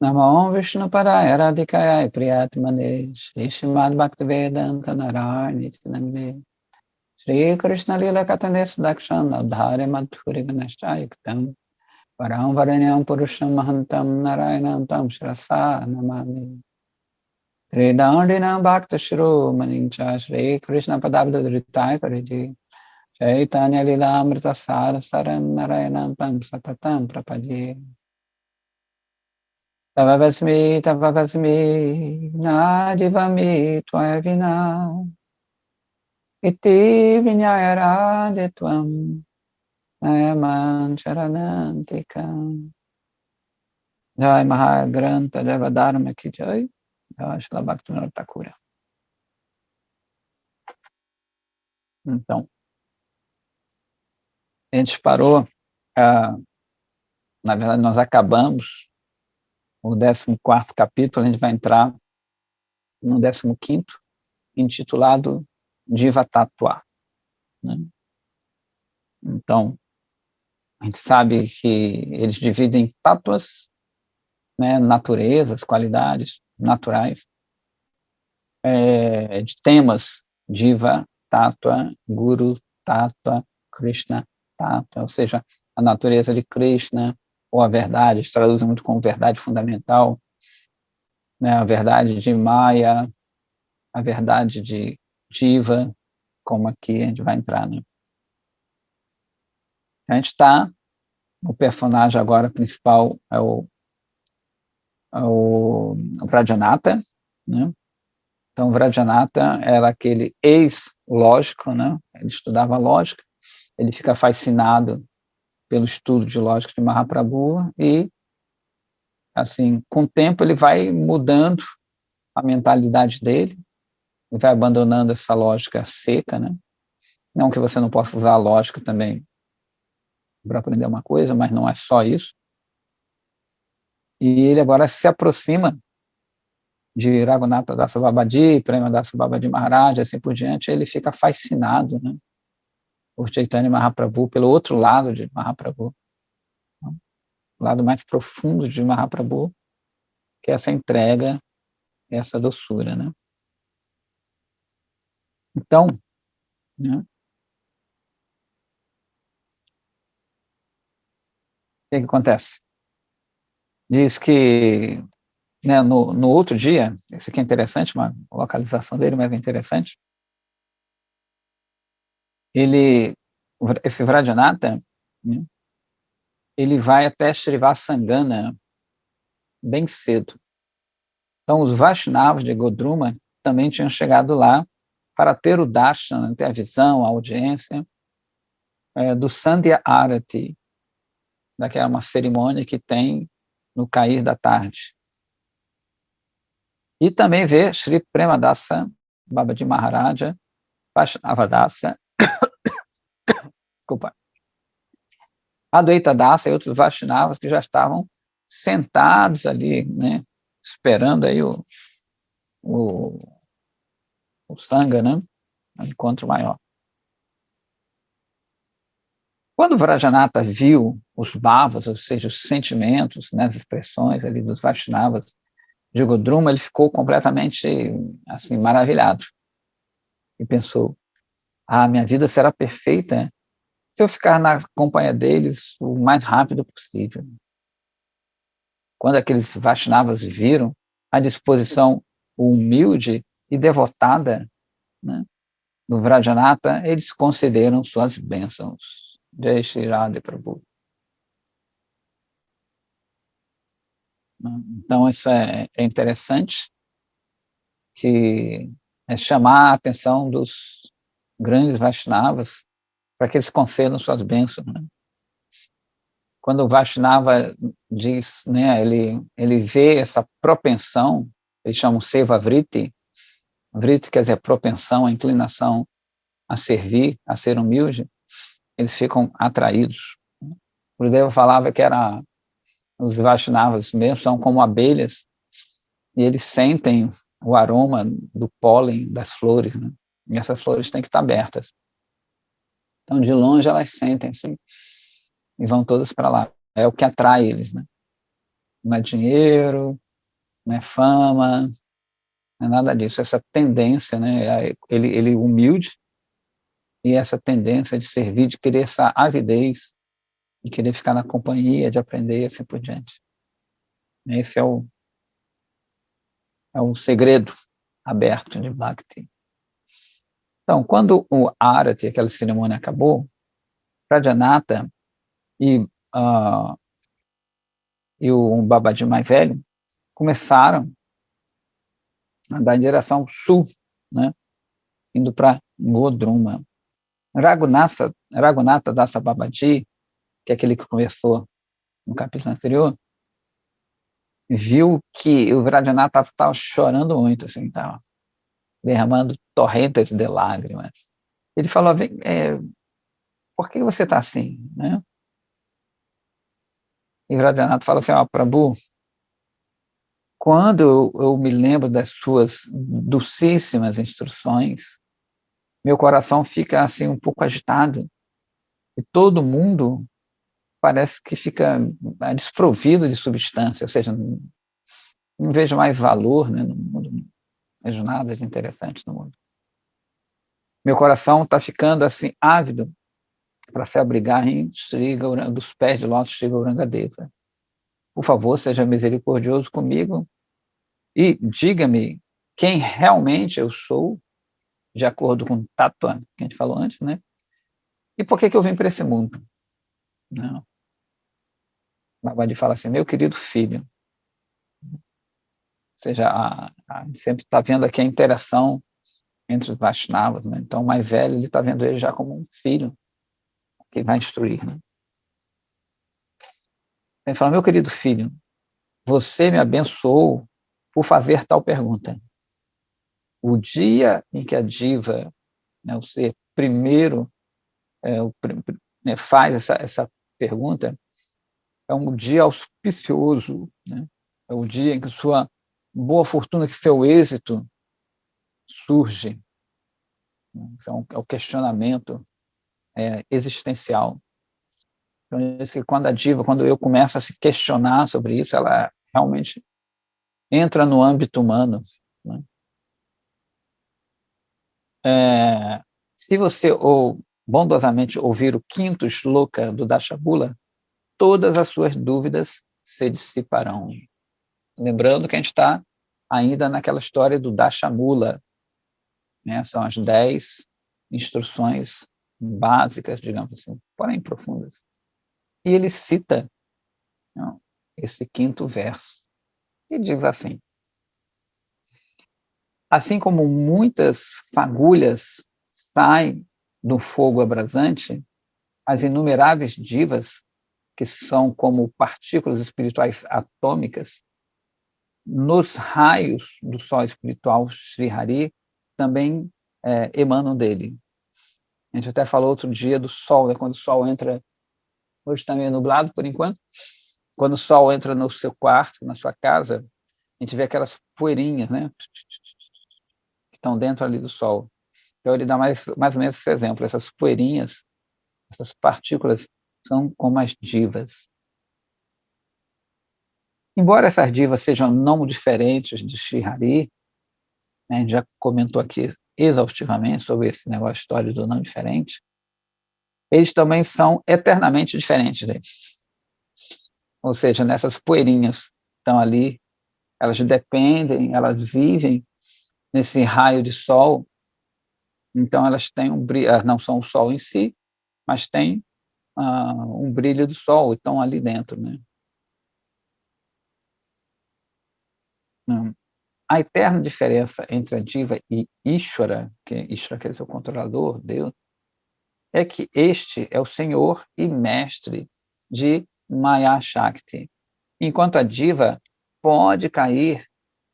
Namo Vishnu Padaya Radhikaya Priyatmane Shri Srimad Bhaktivedanta Narayana Nityanande Shri Krishna Lila Katanes Dakshan Avdhare Madhuri Ganashayaktam Param Varanyam Purusham Mahantam Narayanantam Shrasa Namami Shri Dandina Bhakta Shru Manincha Shri Krishna Padabda Dhritai Kariji Chaitanya Lila Amrita Sara Saram Narayanantam Satatam Prapadye Tavavasmi, Nadivami, Tvayavina, Iti Vinyayarade Nayaman Charanantikam. Jai Mahagranta Javadharma Ki Jai, Jai Shila Bhaktivinoda Thakura. Então, a gente parou, na verdade nós acabamos o 14º capítulo, a gente vai entrar no 15º, intitulado Diva Tattva, né? Então, a gente sabe que eles dividem tátuas, né, naturezas, qualidades naturais, de temas, Diva, Tattva, Guru, Tattva, Krishna, Tattva, ou seja, a natureza de Krishna, ou a verdade, eles traduzem muito como verdade fundamental, né, a verdade de Maya, a verdade de Diva, como aqui a gente vai entrar, né? A gente está, o personagem agora principal é o Vrajanatha, né? Então, Vrajanatha era aquele ex-lógico, né? Ele estudava lógica, ele fica fascinado pelo estudo de lógica de Mahaprabhu e, assim, com o tempo ele vai mudando a mentalidade dele, vai abandonando essa lógica seca, né? Não que você não possa usar a lógica também para aprender uma coisa, mas não é só isso. E ele agora se aproxima de Raghunatha Dasa Babaji, Prema Dasa Babaji Maharaj, assim por diante, ele fica fascinado, né, por Chaitanya Mahaprabhu, pelo outro lado de Mahaprabhu, né, o lado mais profundo de Mahaprabhu, que é essa entrega, essa doçura, né. Então, né, o que acontece? Diz que, né, no outro dia, isso aqui é interessante, uma localização dele, mas é interessante, esse Vrajanatha, né, ele vai até Srivasangana bem cedo. Então, os Vaishnavas de Godruma também tinham chegado lá para ter o darshan, ter a visão, a audiência do Sandhya Arati, daquela uma cerimônia que tem no cair da tarde. E também ver Sri Premadasa Babaji Maharaja, Vaishnavadasa, desculpa, Advaita Dasa e outros Vaishnavas que já estavam sentados ali, né, esperando aí o Sangha, né, o encontro maior. Quando Vrajanatha viu os bhavas, ou seja, os sentimentos, né, as expressões ali dos Vaishnavas de Godruma, ele ficou completamente assim maravilhado e pensou: minha vida será perfeita se eu ficar na companhia deles o mais rápido possível. Quando aqueles Vaishnavas viram a disposição humilde e devotada, né, do Vrajanatha, eles concederam suas bênçãos. Jai Shri Radha Prabhu. Então, isso é interessante, que é chamar a atenção dos grandes Vaishnavas para que eles concedam suas bênçãos, né? Quando o Vaishnava diz, né, ele vê essa propensão, eles chamam Seva Vritti, Vritti quer dizer propensão, a inclinação a servir, a ser humilde, eles ficam atraídos. O Deva falava que os Vaishnavas mesmo são como abelhas, e eles sentem o aroma do pólen das flores, né? E essas flores têm que estar abertas. Então, de longe, elas sentem assim, e vão todas para lá. É o que atrai eles, né? não é dinheiro, não é fama, não é nada disso. Essa tendência, né, ele humilde, e essa tendência de servir, de querer essa avidez, de querer ficar na companhia, de aprender e assim por diante. Esse é o segredo aberto de Bhakti. Então, quando o Arati, aquela cerimônia acabou, Pradyanatha e, uh, e o Babaji mais velho começaram a andar em direção sul, né, indo para Godruma. Raghunatha Dasa Babaji, que é aquele que conversou no capítulo anterior, viu que o Pradyanatha estava chorando muito, assim, estava derramando torrentes de lágrimas. Ele falou, por que você está assim, né? E Pradyanatha fala assim, Prabhu, quando eu me lembro das suas docíssimas instruções, meu coração fica assim um pouco agitado, e todo mundo parece que fica desprovido de substância, ou seja, não vejo mais valor, né, no mundo, não vejo nada de interessante no mundo. Meu coração está ficando assim ávido para se abrigar em dos pés de lótus Sri Gaurangadeva. Por favor, seja misericordioso comigo e diga-me quem realmente eu sou, de acordo com o Tattva, que a gente falou antes, né? E por que eu vim para esse mundo? Não. Babadi fala assim, meu querido filho, ou seja, a gente sempre está vendo aqui a interação entre os Vaishnavas, né? Então o mais velho, ele está vendo ele já como um filho que vai instruir, né? Ele fala, meu querido filho, você me abençoou por fazer tal pergunta. O dia em que a diva, né, o ser primeiro, faz essa pergunta, é um dia auspicioso, né? É o dia em que sua boa fortuna, que seu êxito surge. Então, é o questionamento existencial. Então, quando eu começo a se questionar sobre isso, ela realmente entra no âmbito humano, né? Se você bondosamente ouvir o quinto shloka do Dashabula, todas as suas dúvidas se dissiparão. Lembrando que a gente está ainda naquela história do Dashamula, né? São as 10 instruções básicas, digamos assim, porém profundas. E ele cita, não, esse quinto verso, e diz assim, assim como muitas fagulhas saem do fogo abrasante, as inumeráveis divas, que são como partículas espirituais atômicas, nos raios do sol espiritual Sri Hari, também emanam dele. A gente até falou outro dia do sol, né? Quando o sol entra, hoje está meio nublado por enquanto, quando o sol entra no seu quarto, na sua casa, a gente vê aquelas poeirinhas, né, que estão dentro ali do sol. Então ele dá mais ou menos esse exemplo, essas poeirinhas, essas partículas são como as divas. Embora essas divas sejam não diferentes de Sri Hari, né, a gente já comentou aqui exaustivamente sobre esse negócio história do não diferente, eles também são eternamente diferentes deles. Ou seja, nessas poeirinhas estão ali, elas dependem, elas vivem nesse raio de sol, então elas têm um brilho, não são o sol em si, mas têm um brilho do sol, e estão ali dentro, né? A eterna diferença entre a Diva e Ishvara, que Ishvara quer dizer o controlador, Deus, é que este é o senhor e mestre de Maya Shakti, enquanto a Diva pode cair,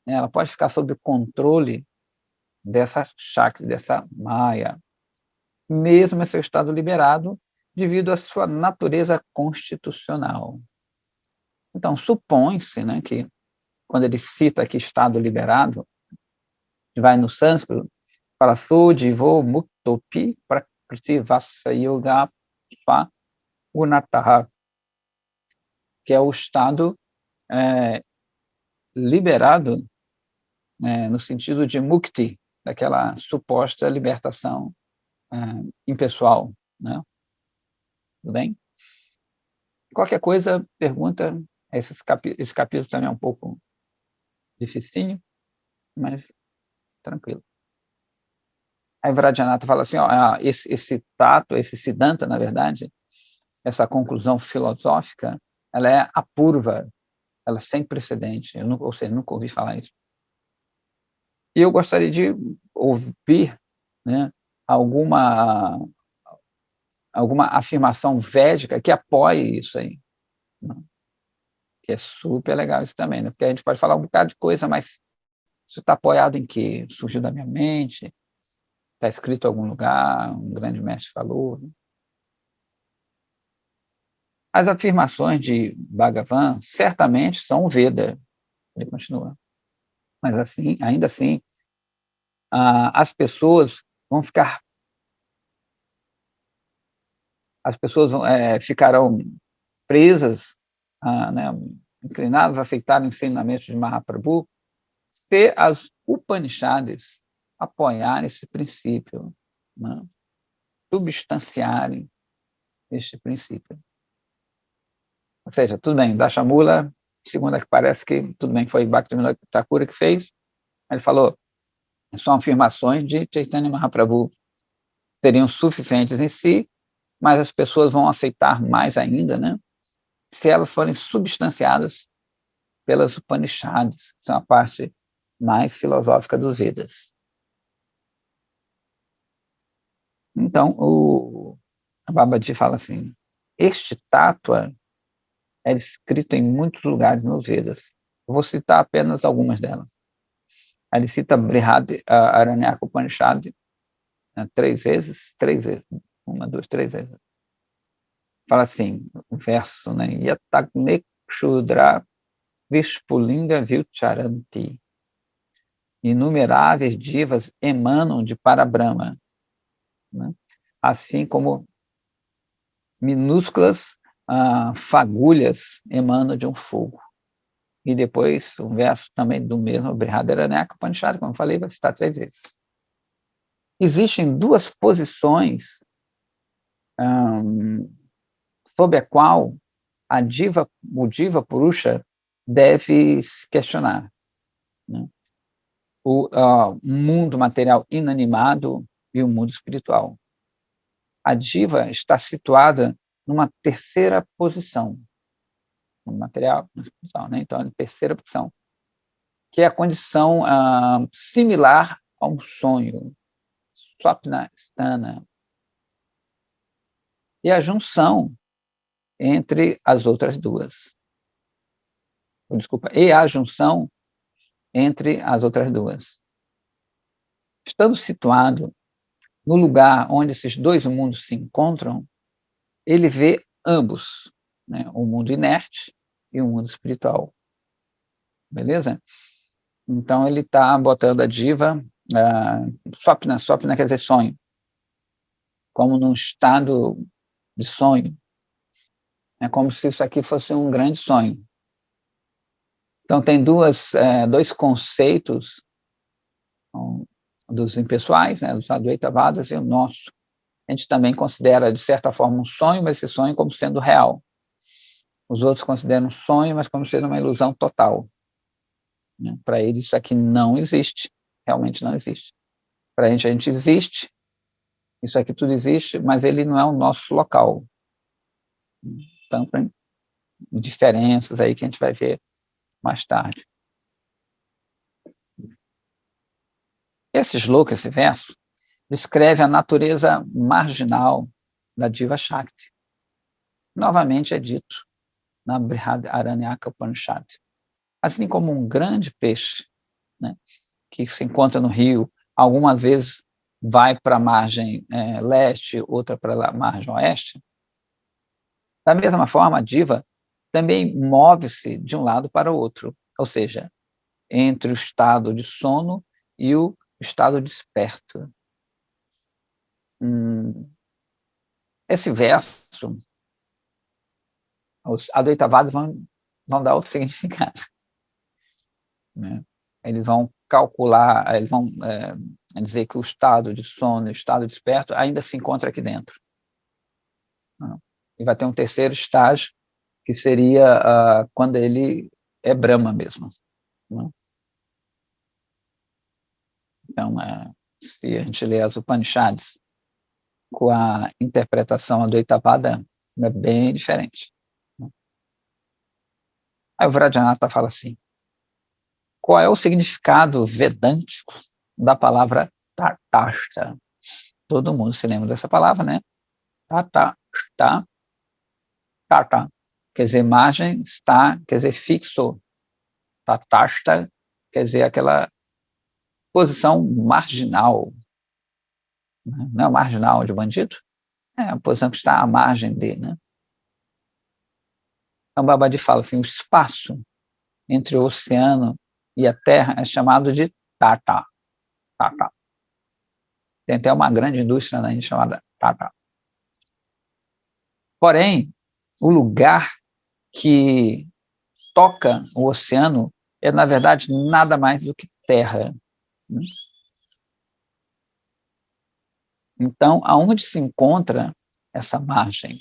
né, ela pode ficar sob o controle dessa Shakti, dessa Maya, mesmo em seu estado liberado, devido à sua natureza constitucional. Então, supõe-se, né, que quando ele cita aqui estado liberado, vai no sânscrito, fala Sujivo Muktopi Prakriti Vassa Yoga Sva Unataha, que é o estado liberado, no sentido de mukti, daquela suposta libertação impessoal, né? Tudo bem? Qualquer coisa, pergunta. Esse capítulo também é um pouco dificinho, mas tranquilo. Aí Vajrayanatha fala assim, esse tato, esse siddhanta, na verdade, essa conclusão filosófica, ela é apurva, ela é sem precedente, ou seja, nunca ouvi falar isso. E eu gostaria de ouvir, né, alguma afirmação védica que apoie isso aí, né? Que é super legal isso também, né? Porque a gente pode falar um bocado de coisa, mas isso está apoiado em quê? Surgiu da minha mente? Está escrito em algum lugar? Um grande mestre falou? Né? As afirmações de Bhagavan certamente são o Veda, ele continua. Mas assim, ainda assim, as pessoas vão ficar, ficarão presas, né, inclinadas a aceitar o ensinamento de Mahaprabhu, se as Upanishads apoiarem esse princípio, né, substanciarem este princípio. Ou seja, tudo bem, Dashamula, segundo a que parece que tudo bem, foi Bhaktivinoda Thakur que fez, ele falou, são afirmações de Chaitanya Mahaprabhu, seriam suficientes em si, mas as pessoas vão aceitar mais ainda, né, se elas forem substanciadas pelas Upanishads, que são a parte mais filosófica dos Vedas. Então, a Babaji fala assim, este tattva é descrito em muitos lugares nos Vedas. Eu vou citar apenas algumas delas. Ele cita Brihad Aranyaka Upanishad, né, três vezes, uma, duas, três vezes. Fala assim, o verso, né, Yatagne Kshudra Vishpulinga Vilcharanti. Inumeráveis divas emanam de Parabrahma, né? Assim como minúsculas fagulhas emanam de um fogo. E depois, um verso também do mesmo Brihadaranyaka Upanishad, como eu falei, vai citar 3 vezes. Existem duas posições sob a qual o Diva Purusha deve se questionar, né? O mundo material inanimado e o mundo espiritual. A diva está situada numa terceira posição, no material, no espiritual, né? Então, a terceira posição, que é a condição similar a um sonho, Swapna Sthana, e a junção entre as outras duas. Desculpa, e a junção entre as outras duas. Estando situado no lugar onde esses dois mundos se encontram, ele vê ambos, né? O mundo inerte e o mundo espiritual. Beleza? Então, ele está botando a diva, Swapna quer dizer sonho, como num estado de sonho. É como se isso aqui fosse um grande sonho. Então, tem dois conceitos dos impessoais, né, dos Advaitavadas, e o nosso. A gente também considera, de certa forma, um sonho, mas esse sonho como sendo real. Os outros consideram um sonho, mas como sendo uma ilusão total. Né? Para eles, isso aqui não existe, realmente não existe. Para a gente existe, isso aqui tudo existe, mas ele não é o nosso local. Então, tem diferenças aí que a gente vai ver mais tarde. Esse shloka, esse verso, descreve a natureza marginal da Diva Shakti. Novamente é dito na Brihadaranyaka Upanishad. Assim como um grande peixe, né, que se encontra no rio, algumas vezes vai para a margem leste, outra para a margem oeste, da mesma forma, a diva também move-se de um lado para o outro, ou seja, entre o estado de sono e o estado desperto. Esse verso, os Advaitavadas vão vão dar outro significado, né? Eles vão calcular, eles vão dizer que o estado de sono e o estado desperto ainda se encontra aqui dentro, né? E vai ter um terceiro estágio, que seria quando ele é Brahma mesmo, né? Então, se a gente lê as Upanishads com a interpretação Advaita é bem diferente, né? Aí o Vajrayana fala assim: qual é o significado vedântico da palavra tatasta? Todo mundo se lembra dessa palavra, né? Tatasta, tata, quer dizer margem, está, quer dizer fixo. Tatasta quer dizer aquela posição marginal, né? Não é marginal de bandido? É a posição que está à margem dele, né? Então, Babaji fala assim: o espaço entre o oceano e a terra é chamado de Tata. Tata. Tem até uma grande indústria na Índia chamada Tata. Porém, o lugar que toca o oceano é, na verdade, nada mais do que terra, né? Então, aonde se encontra essa margem?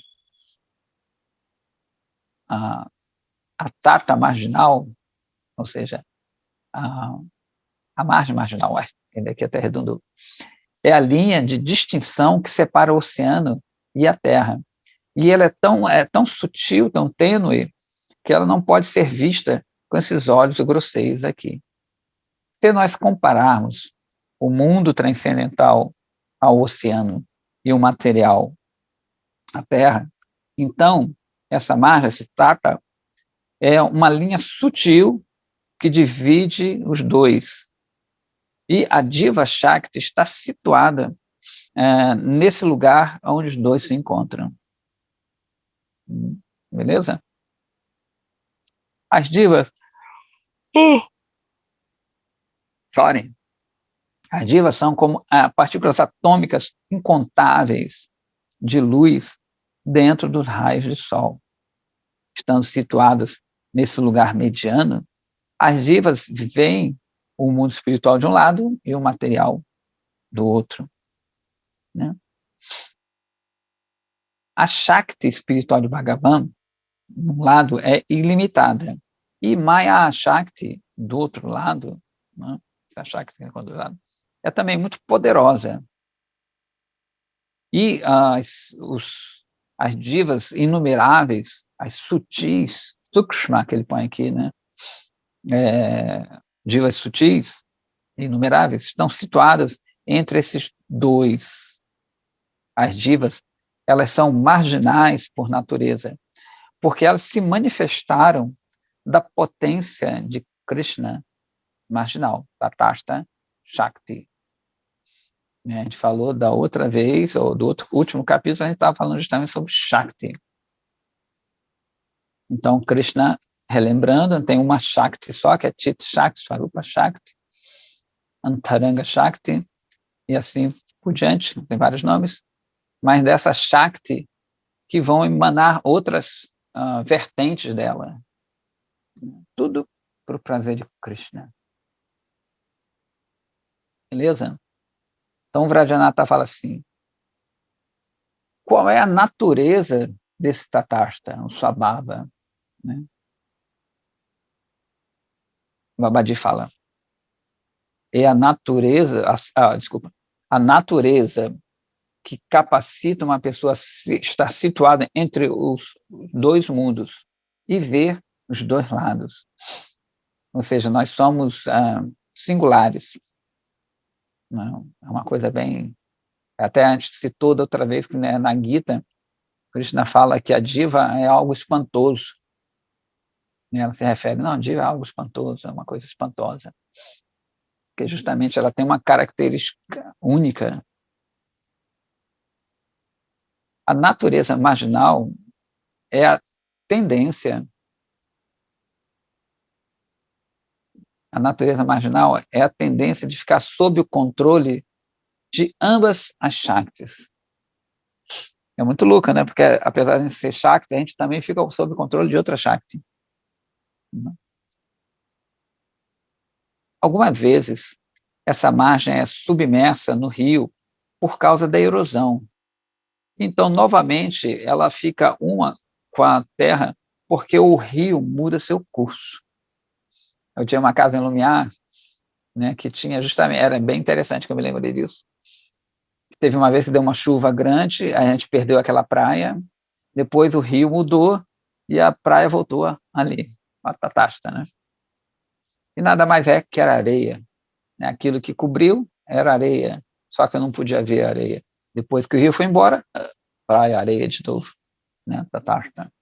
A, a Tata marginal, ou seja, a, a margem marginal, ainda aqui até redundou, é a linha de distinção que separa o oceano e a terra. E ela é tão sutil, tão tênue, que ela não pode ser vista com esses olhos grosseiros aqui. Se nós compararmos o mundo transcendental ao oceano e o material à terra, então essa margem, esse tata, é uma linha sutil que divide os dois. E a Diva Shakti está situada nesse lugar onde os dois se encontram. Beleza? As divas, sorry, as divas são como partículas atômicas incontáveis de luz dentro dos raios de sol. Estando situadas nesse lugar mediano, as divas veem o mundo espiritual de um lado e o material do outro, né? A Shakti espiritual de Bhagavan, de um lado, é ilimitada. E Maya Shakti, do outro lado, né? A Shakti do lado, é também muito poderosa. E as divas inumeráveis, as sutis, sukshma, que ele põe aqui, né? Divas sutis, inumeráveis, estão situadas entre esses dois. As divas, elas são marginais por natureza, porque elas se manifestaram da potência de Krishna marginal, Tatasta Shakti. A gente falou da outra vez, ou do último capítulo, a gente estava falando justamente sobre Shakti. Então, Krishna, relembrando, tem uma Shakti só, que é Chit Shakti, Swarupa Shakti, Antaranga Shakti, e assim por diante, tem vários nomes, mas dessa Shakti que vão emanar outras vertentes dela. Tudo para o prazer de Krishna. Beleza? Então, o Vrajanatha fala assim: qual é a natureza desse Tatasta, o Swabhava, né? O Babaji fala: é a natureza, desculpa, a natureza que capacita uma pessoa a estar situada entre os dois mundos e ver os dois lados. Ou seja, nós somos singulares. Não, é uma coisa bem... Até antes citou da outra vez que, né, na Gita, Krishna fala que a diva é algo espantoso. Ela se refere, não, a diva é algo espantoso, é uma coisa espantosa. Porque justamente ela tem uma característica única. A natureza marginal é a tendência. A natureza marginal é a tendência de ficar sob o controle de ambas as Shaktis. É muito louca, né? Porque apesar de ser Shakti, a gente também fica sob o controle de outra Shakti. né? Algumas vezes, essa margem é submersa no rio por causa da erosão. Então, novamente, ela fica uma com a terra porque o rio muda seu curso. Eu tinha uma casa em Lumiar, né, que tinha justamente, era bem interessante que eu me lembrei disso. Teve uma vez que deu uma chuva grande, a gente perdeu aquela praia, depois o rio mudou e a praia voltou ali, a Tatasta, né? E nada mais é que era areia, né? Aquilo que cobriu era areia, só que eu não podia ver a areia. Depois que o rio foi embora, praia, areia de novo, né? Tatasta.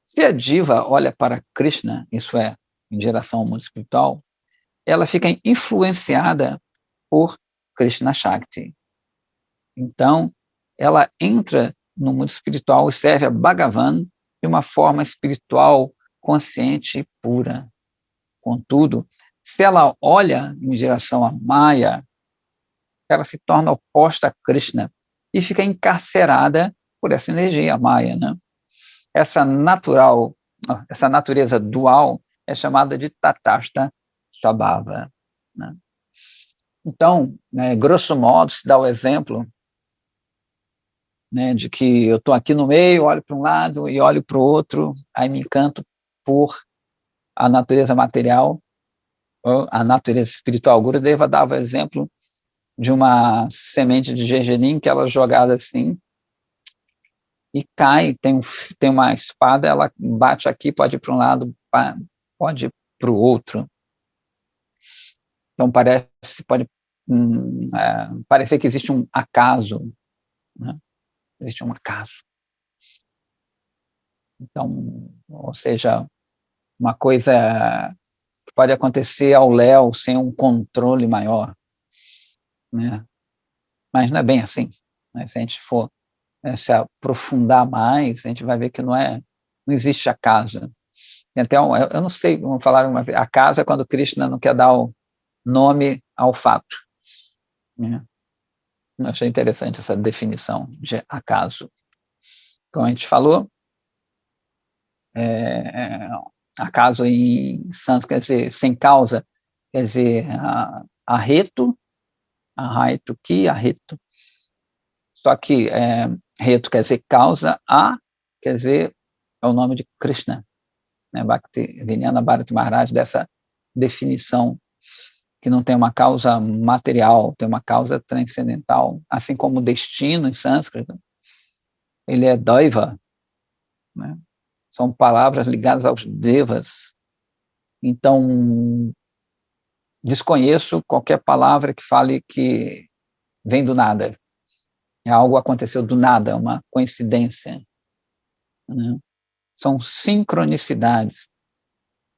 Se a diva olha para Krishna, isso é, em direção ao mundo espiritual, ela fica influenciada por Krishna Shakti. Então, ela entra no mundo espiritual e serve a Bhagavan de uma forma espiritual, consciente e pura. Contudo, se ela olha em direção a Maya, ela se torna oposta a Krishna e fica encarcerada por essa energia Maya, né? Essa essa natureza dual é chamada de Tatasta Swabhava, né? Então, né, grosso modo, se dá o exemplo, né, de que eu estou aqui no meio, olho para um lado e olho para o outro, aí me encanto por a natureza material, ou a natureza espiritual. O Gurudeva dava o exemplo de uma semente de gergelim que ela é jogada assim e cai, tem uma espada, ela bate aqui, pode ir para um lado, pode ir para o outro. Então pode parecer que existe um acaso, né? Existe um acaso. Então, ou seja, uma coisa que pode acontecer ao léu sem um controle maior, né? Mas não é bem assim, né? Se a gente for se aprofundar mais, a gente vai ver que não existe acaso. Tem até eu não sei, vamos falar uma vez, acaso é quando Krishna não quer dar o nome ao fato, né? Eu achei interessante essa definição de acaso. Como a gente falou, é, acaso em sânscrito quer dizer sem causa, quer dizer arreto, arraito que, arreto. Só que reto quer dizer causa, quer dizer é o nome de Krishna, né? Bhaktivinoda Bharati Maharaj dessa definição que não tem uma causa material, tem uma causa transcendental, assim como o destino em sânscrito, ele é daiva, né? São palavras ligadas aos devas. Então, desconheço qualquer palavra que fale que vem do nada. Algo aconteceu do nada, uma coincidência, né? São sincronicidades,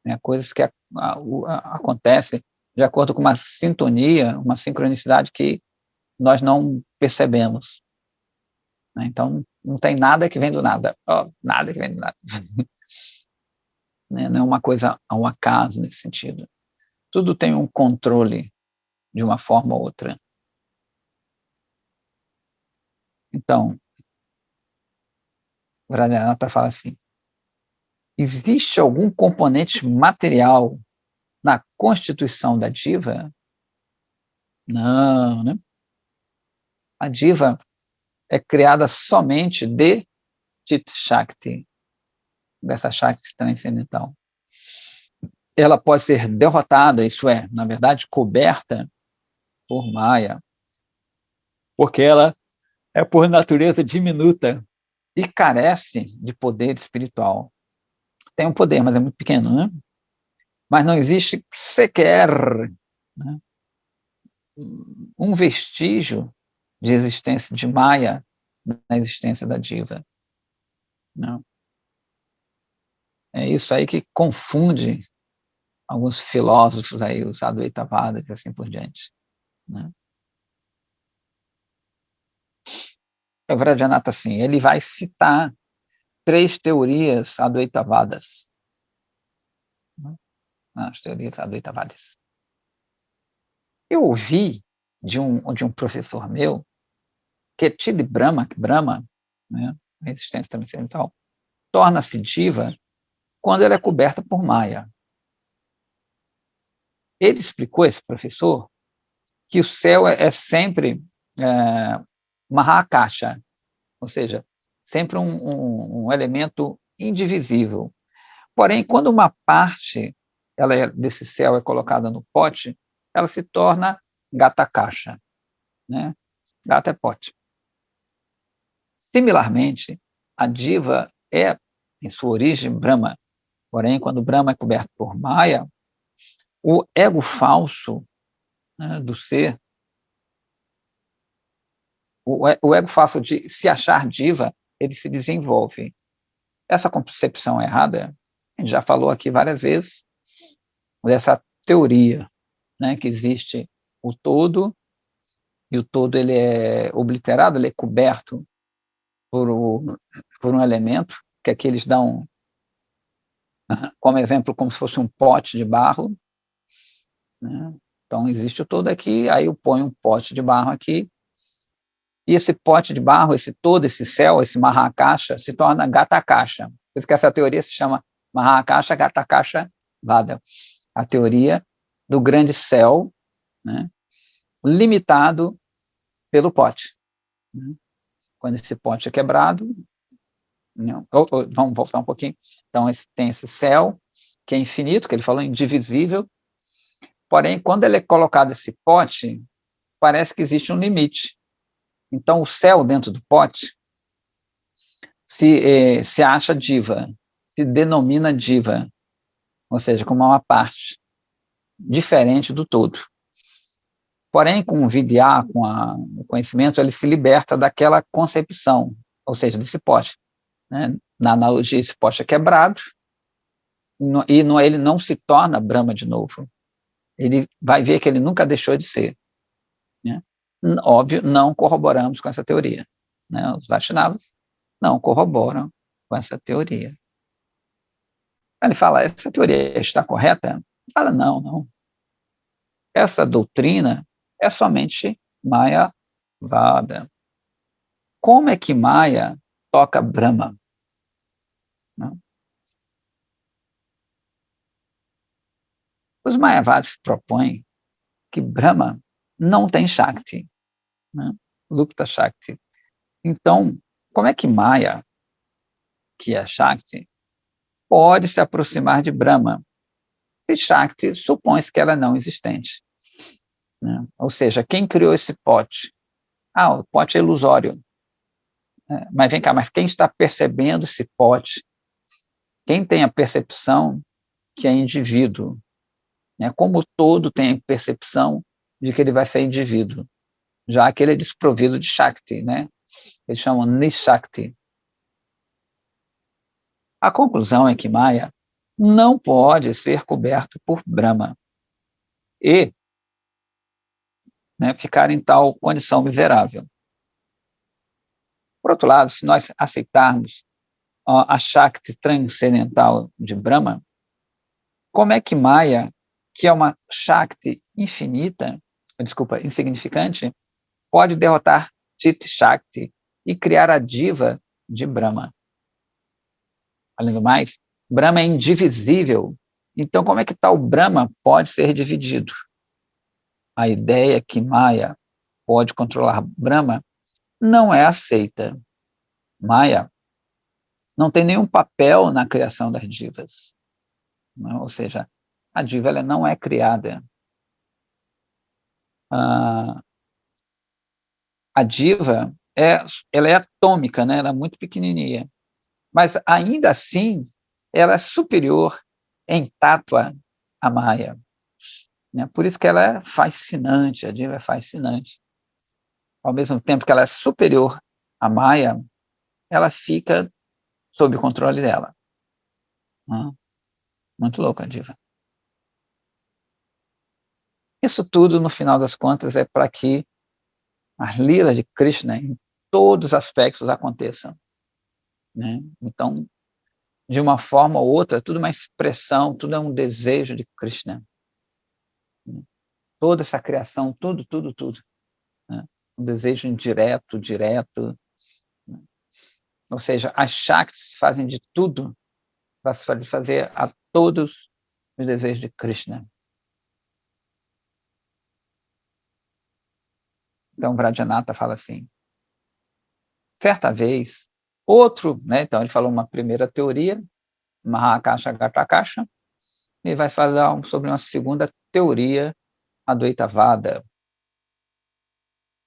né? Coisas que acontecem de acordo com uma sintonia, uma sincronicidade que nós não percebemos, né? Então, não tem nada que vem do nada, nada que vem do nada. Né? Não é uma coisa ao acaso nesse sentido. Tudo tem um controle de uma forma ou outra. Então, Vajrayanata fala assim: existe algum componente material na constituição da diva? Não, né? A diva é criada somente de Chit Shakti, dessa Shakti transcendental. Ela pode ser derrotada, isso é, na verdade, coberta por Maya, porque ela é por natureza diminuta e carece de poder espiritual. Tem um poder, mas é muito pequeno, né? Mas não existe sequer, né, um vestígio de existência de Maya na existência da diva. Não. É isso aí que confunde alguns filósofos aí, os Advaitavadas e assim por diante, né? O Vajrayanata, assim, ele vai citar 3 teorias Advaitavadas, né? As teorias Advaitavadas. Eu ouvi de um professor meu que Chidi Brahma, né, a existência transcendental, torna-se diva quando ela é coberta por Maya. Ele explicou, esse professor, que o céu é sempre Mahakasha, ou seja, sempre um elemento indivisível. Porém, quando uma parte desse céu é colocada no pote, ela se torna Gatakasha, né? Gata é pote. Similarmente, a diva é, em sua origem, Brahma. Porém, quando Brahma é coberto por Maya, o ego falso, né, do ser, o ego falso de se achar diva, ele se desenvolve. Essa concepção errada, a gente já falou aqui várias vezes, dessa teoria, né, que existe o todo, e o todo ele é obliterado, ele é coberto por um elemento, que aqui eles dão como exemplo, como se fosse um pote de barro, né? Então, existe o todo aqui, aí eu ponho um pote de barro aqui, e esse pote de barro, esse céu, esse Mahakasha, se torna Gatakasha. Por isso que essa teoria se chama Mahakasha Gatakasha Vada, a teoria do grande céu, né, limitado pelo pote, né? Quando esse pote é quebrado, não, vamos voltar um pouquinho. Então, tem esse céu, que é infinito, que ele falou, indivisível, porém, quando ele é colocado esse pote, parece que existe um limite. Então, o céu dentro do pote se acha diva, se denomina diva, ou seja, como uma parte diferente do todo. Porém, com o vidya, o conhecimento, ele se liberta daquela concepção, ou seja, desse pote, né? Na analogia, esse pote é quebrado, ele não se torna Brahma de novo. Ele vai ver que ele nunca deixou de ser, né? Óbvio, não corroboramos com essa teoria, né? Os Vaishnavas não corroboram com essa teoria. Ele fala, essa teoria está correta? Ele fala, não. Essa doutrina é somente Mayavada. Como é que Maya toca Brahma? Não? Os Mayavadas propõem que Brahma não tem Shakti, né? Lupta Shakti. Então, como é que Maya, que é Shakti, pode se aproximar de Brahma? Se Shakti supõe-se que ela é não existente, né? Ou seja, quem criou esse pote? O pote é ilusório. Mas vem cá, mas quem está percebendo esse pote? Quem tem a percepção que é indivíduo? Né? Como o todo tem a percepção de que ele vai ser indivíduo, já que ele é desprovido de Shakti, né? Eles chamam Nishakti. A conclusão é que Maya não pode ser coberto por Brahma e, né, ficar em tal condição miserável. Por outro lado, se nós aceitarmos a Shakti transcendental de Brahma, como é que Maya, que é uma Shakti insignificante, pode derrotar Chit Shakti e criar a diva de Brahma? Além do mais, Brahma é indivisível. Então, como é que tal Brahma pode ser dividido? A ideia que Maya pode controlar Brahma não é aceita. Maya não tem nenhum papel na criação das divas, né? Ou seja, a diva ela não é criada. A diva ela é atômica, né? Ela é muito pequenininha, mas ainda assim ela é superior em tátua a Maya, né? Por isso que ela é fascinante, a diva é fascinante. Ao mesmo tempo que ela é superior a Maya, ela fica sob o controle dela, né? Muito louca a diva. Isso tudo, no final das contas, é para que as lilas de Krishna, em todos os aspectos, aconteçam, né? Então, de uma forma ou outra, tudo é uma expressão, tudo é um desejo de Krishna, né? Toda essa criação, tudo, né? Um desejo indireto, direto, né? Ou seja, as Shaktis fazem de tudo para satisfazer a todos os desejos de Krishna. Então, Vrajanatha fala assim, certa vez, outro, né, então ele falou uma primeira teoria, Mahakasha Gatakasha, e vai falar sobre uma segunda teoria, Advaitavada.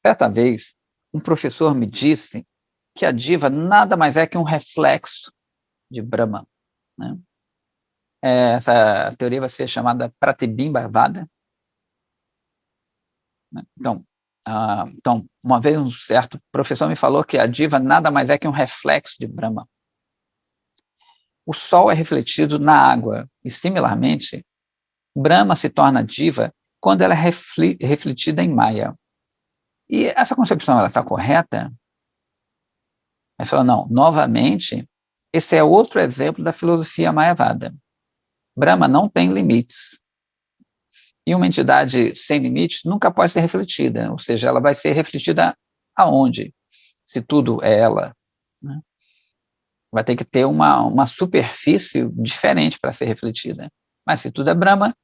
Certa vez, um professor me disse que a diva nada mais é que um reflexo de Brahma. Né? Essa teoria vai ser chamada Pratibhimbavada. Né? Então, uma vez um certo professor me falou que a diva nada mais é que um reflexo de Brahma. O sol é refletido na água e, similarmente, Brahma se torna diva quando ela é refletida em Maya. E essa concepção está correta? Ele falou, não, novamente, esse é outro exemplo da filosofia Mayavada. Brahma não tem limites. E uma entidade sem limites nunca pode ser refletida, ou seja, ela vai ser refletida aonde? Se tudo é ela. Né? Vai ter que ter uma superfície diferente para ser refletida. Mas se tudo é Brahma,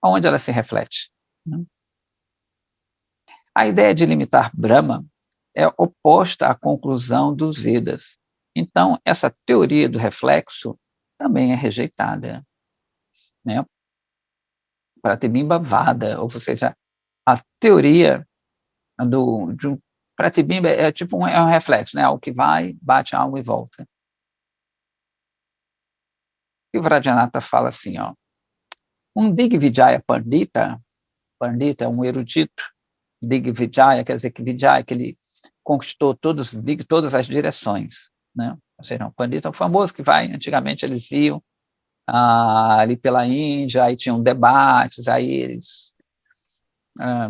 aonde ela se reflete? Né? A ideia de limitar Brahma é oposta à conclusão dos Vedas. Então, essa teoria do reflexo também é rejeitada. Né? Pratibhimbavada, ou seja, a teoria de um Pratibimba é tipo é um reflexo, né? Algo que vai, bate algo e volta. E o Vrajanatha fala assim, ó, um Digvijaya Pandita, Pandita é um erudito, Digvijaya quer dizer que Vijaya, que ele conquistou todas as direções, né? Ou seja, um Pandita é um famoso que vai, antigamente eles iam ali pela Índia, aí tinham debates, aí eles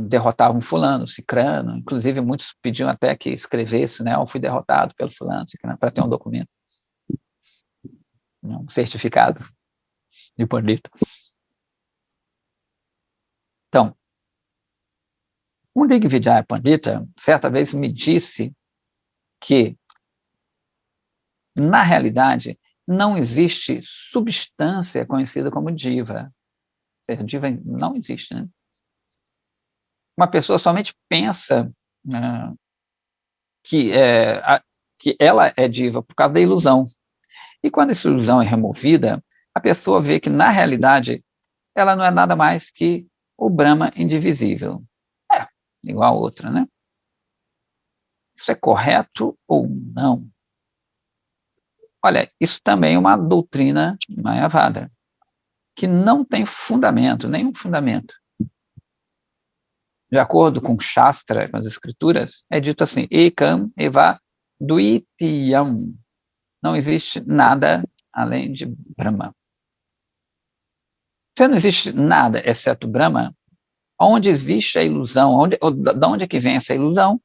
derrotavam fulano, cicrano, inclusive muitos pediam até que escrevesse, né, eu fui derrotado pelo fulano, cicrano, para ter um documento, um certificado de pandita. Então, um Digvijaya Pandita, certa vez me disse que, na realidade, não existe substância conhecida como diva. Ou seja, diva não existe, né? Uma pessoa somente pensa que, que ela é diva por causa da ilusão. E quando essa ilusão é removida, a pessoa vê que, na realidade, ela não é nada mais que o Brahma indivisível. É, igual a outra, né? Isso é correto ou não? Olha, isso também é uma doutrina Mayavada, que não tem fundamento, nenhum fundamento. De acordo com Shastra, com as escrituras, é dito assim, Ekam eva duitiyam. Não existe nada além de Brahma. Se não existe nada exceto Brahma, onde existe a ilusão? De onde é que vem essa ilusão?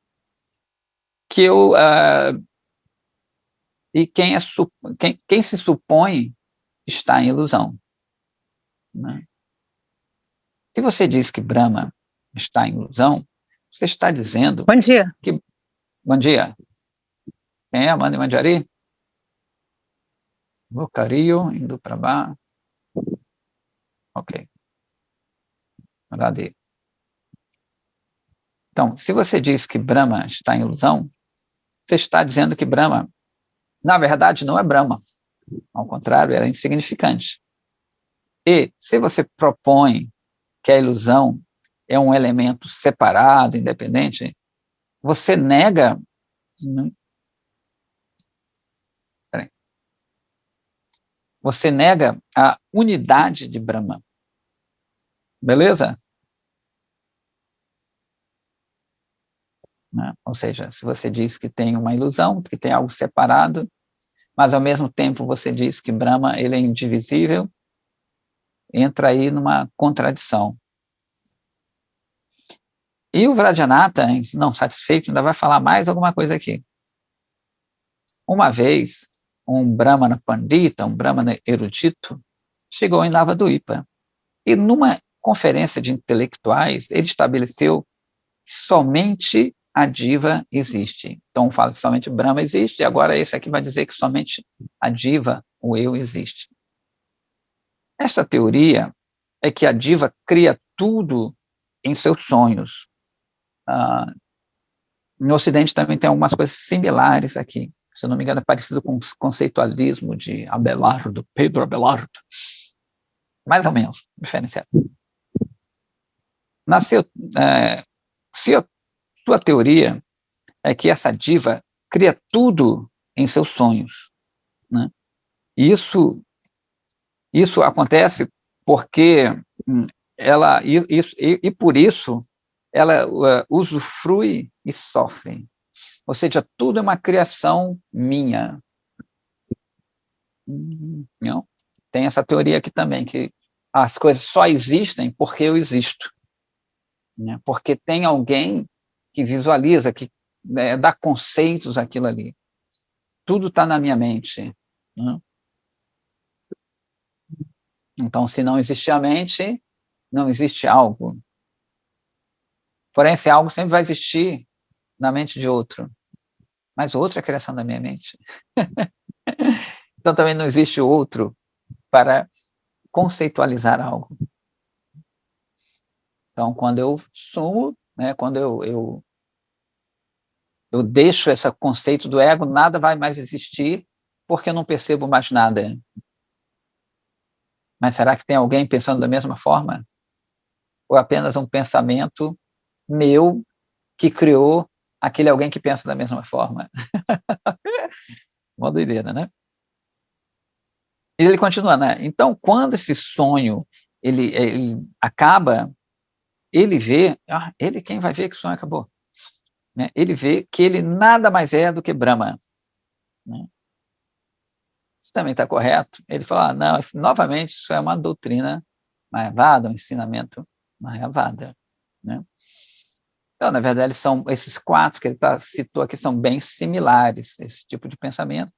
Que e quem se supõe está em ilusão. Né? Se você diz que Brahma está em ilusão, você está dizendo Bom dia. que... Bom dia. Quem é Amanda Mandiari? Vocario, indo para baixo. Ok. Radhe. Então, se você diz que Brahma está em ilusão, você está dizendo que Brahma, na verdade, não é Brahma. Ao contrário, ela é insignificante. E se você propõe que a ilusão é um elemento separado, independente, você nega... Você nega a unidade de Brahma. Beleza? Né? Ou seja, se você diz que tem uma ilusão, que tem algo separado, mas ao mesmo tempo você diz que Brahma ele é indivisível, entra aí numa contradição. E o Vrajanatha, não satisfeito, ainda vai falar mais alguma coisa aqui. Uma vez, um Brahmana Pandita, um Brahmana erudito, chegou em Navadvipa. E numa conferência de intelectuais, ele estabeleceu que somente a diva existe. Então, fala que somente Brahma existe, e agora esse aqui vai dizer que somente a diva, o eu, existe. Esta teoria é que a diva cria tudo em seus sonhos. No Ocidente também tem algumas coisas similares aqui. Se não me engano, é parecido com o conceitualismo de Abelardo, Pedro Abelardo. Mais ou menos, diferenciado. Se a sua teoria é que essa diva cria tudo em seus sonhos, né? Isso acontece porque ela por isso ela usufrui e sofre. Ou seja, tudo é uma criação minha. Não? Tem essa teoria aqui também, que as coisas só existem porque eu existo. Né? Porque tem alguém que visualiza, que dá conceitos àquilo ali. Tudo está na minha mente. Né? Então, se não existe a mente, não existe algo. Porém, esse algo sempre vai existir na mente de outro. Mas o outro é a criação da minha mente. Então, também não existe outro para conceitualizar algo. Então, quando eu sumo, né, quando eu deixo esse conceito do ego, nada vai mais existir, porque eu não percebo mais nada. Mas será que tem alguém pensando da mesma forma? Ou apenas um pensamento meu que criou aquele alguém que pensa da mesma forma? Uma doideira, né? E ele continua, né? Então, quando esse sonho ele acaba, ele vê, ele quem vai ver que o sonho acabou? Né? Ele vê que ele nada mais é do que Brahma. Né? Isso também está correto. Ele fala, não, novamente, isso é uma doutrina Mayavada, um ensinamento Mayavada. Né? Então, na verdade, são esses quatro que ele citou aqui são bem similares, esse tipo de pensamento.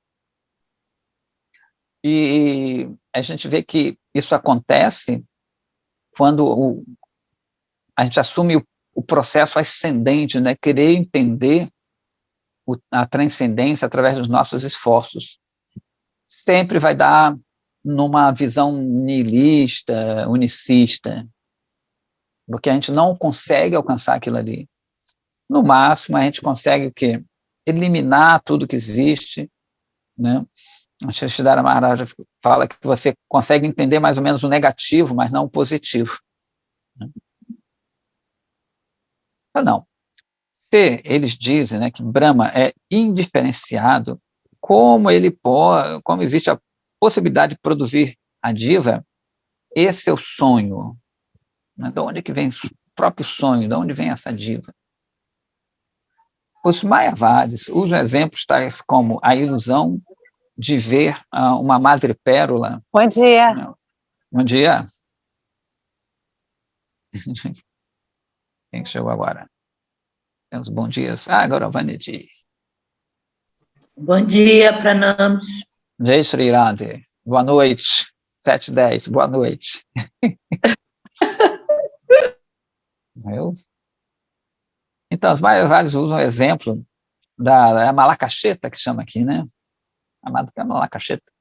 E a gente vê que isso acontece quando a gente assume o processo ascendente, né? Querer entender a transcendência através dos nossos esforços. Sempre vai dar numa visão nihilista, unicista, porque a gente não consegue alcançar aquilo ali. No máximo, a gente consegue o quê? Eliminar tudo que existe, né? A Sridhara Maharaja fala que você consegue entender mais ou menos o negativo, mas não o positivo. Não. Se eles dizem, né, que Brahma é indiferenciado, como existe a possibilidade de produzir a diva, esse é o sonho. Né? De onde que vem o próprio sonho? De onde vem essa diva? Os Mayavadis usam exemplos tais como a ilusão de ver uma madrepérola. Bom dia. Bom dia. Quem chegou agora? Temos bom dias. Agora, Vanity. Bom dia, Pranams. Jai Shri Radhe. Boa noite. 7h10, boa noite. Então, os Mayavadis usam o exemplo da Malakasheta, que chama aqui, né? A Malakasheta.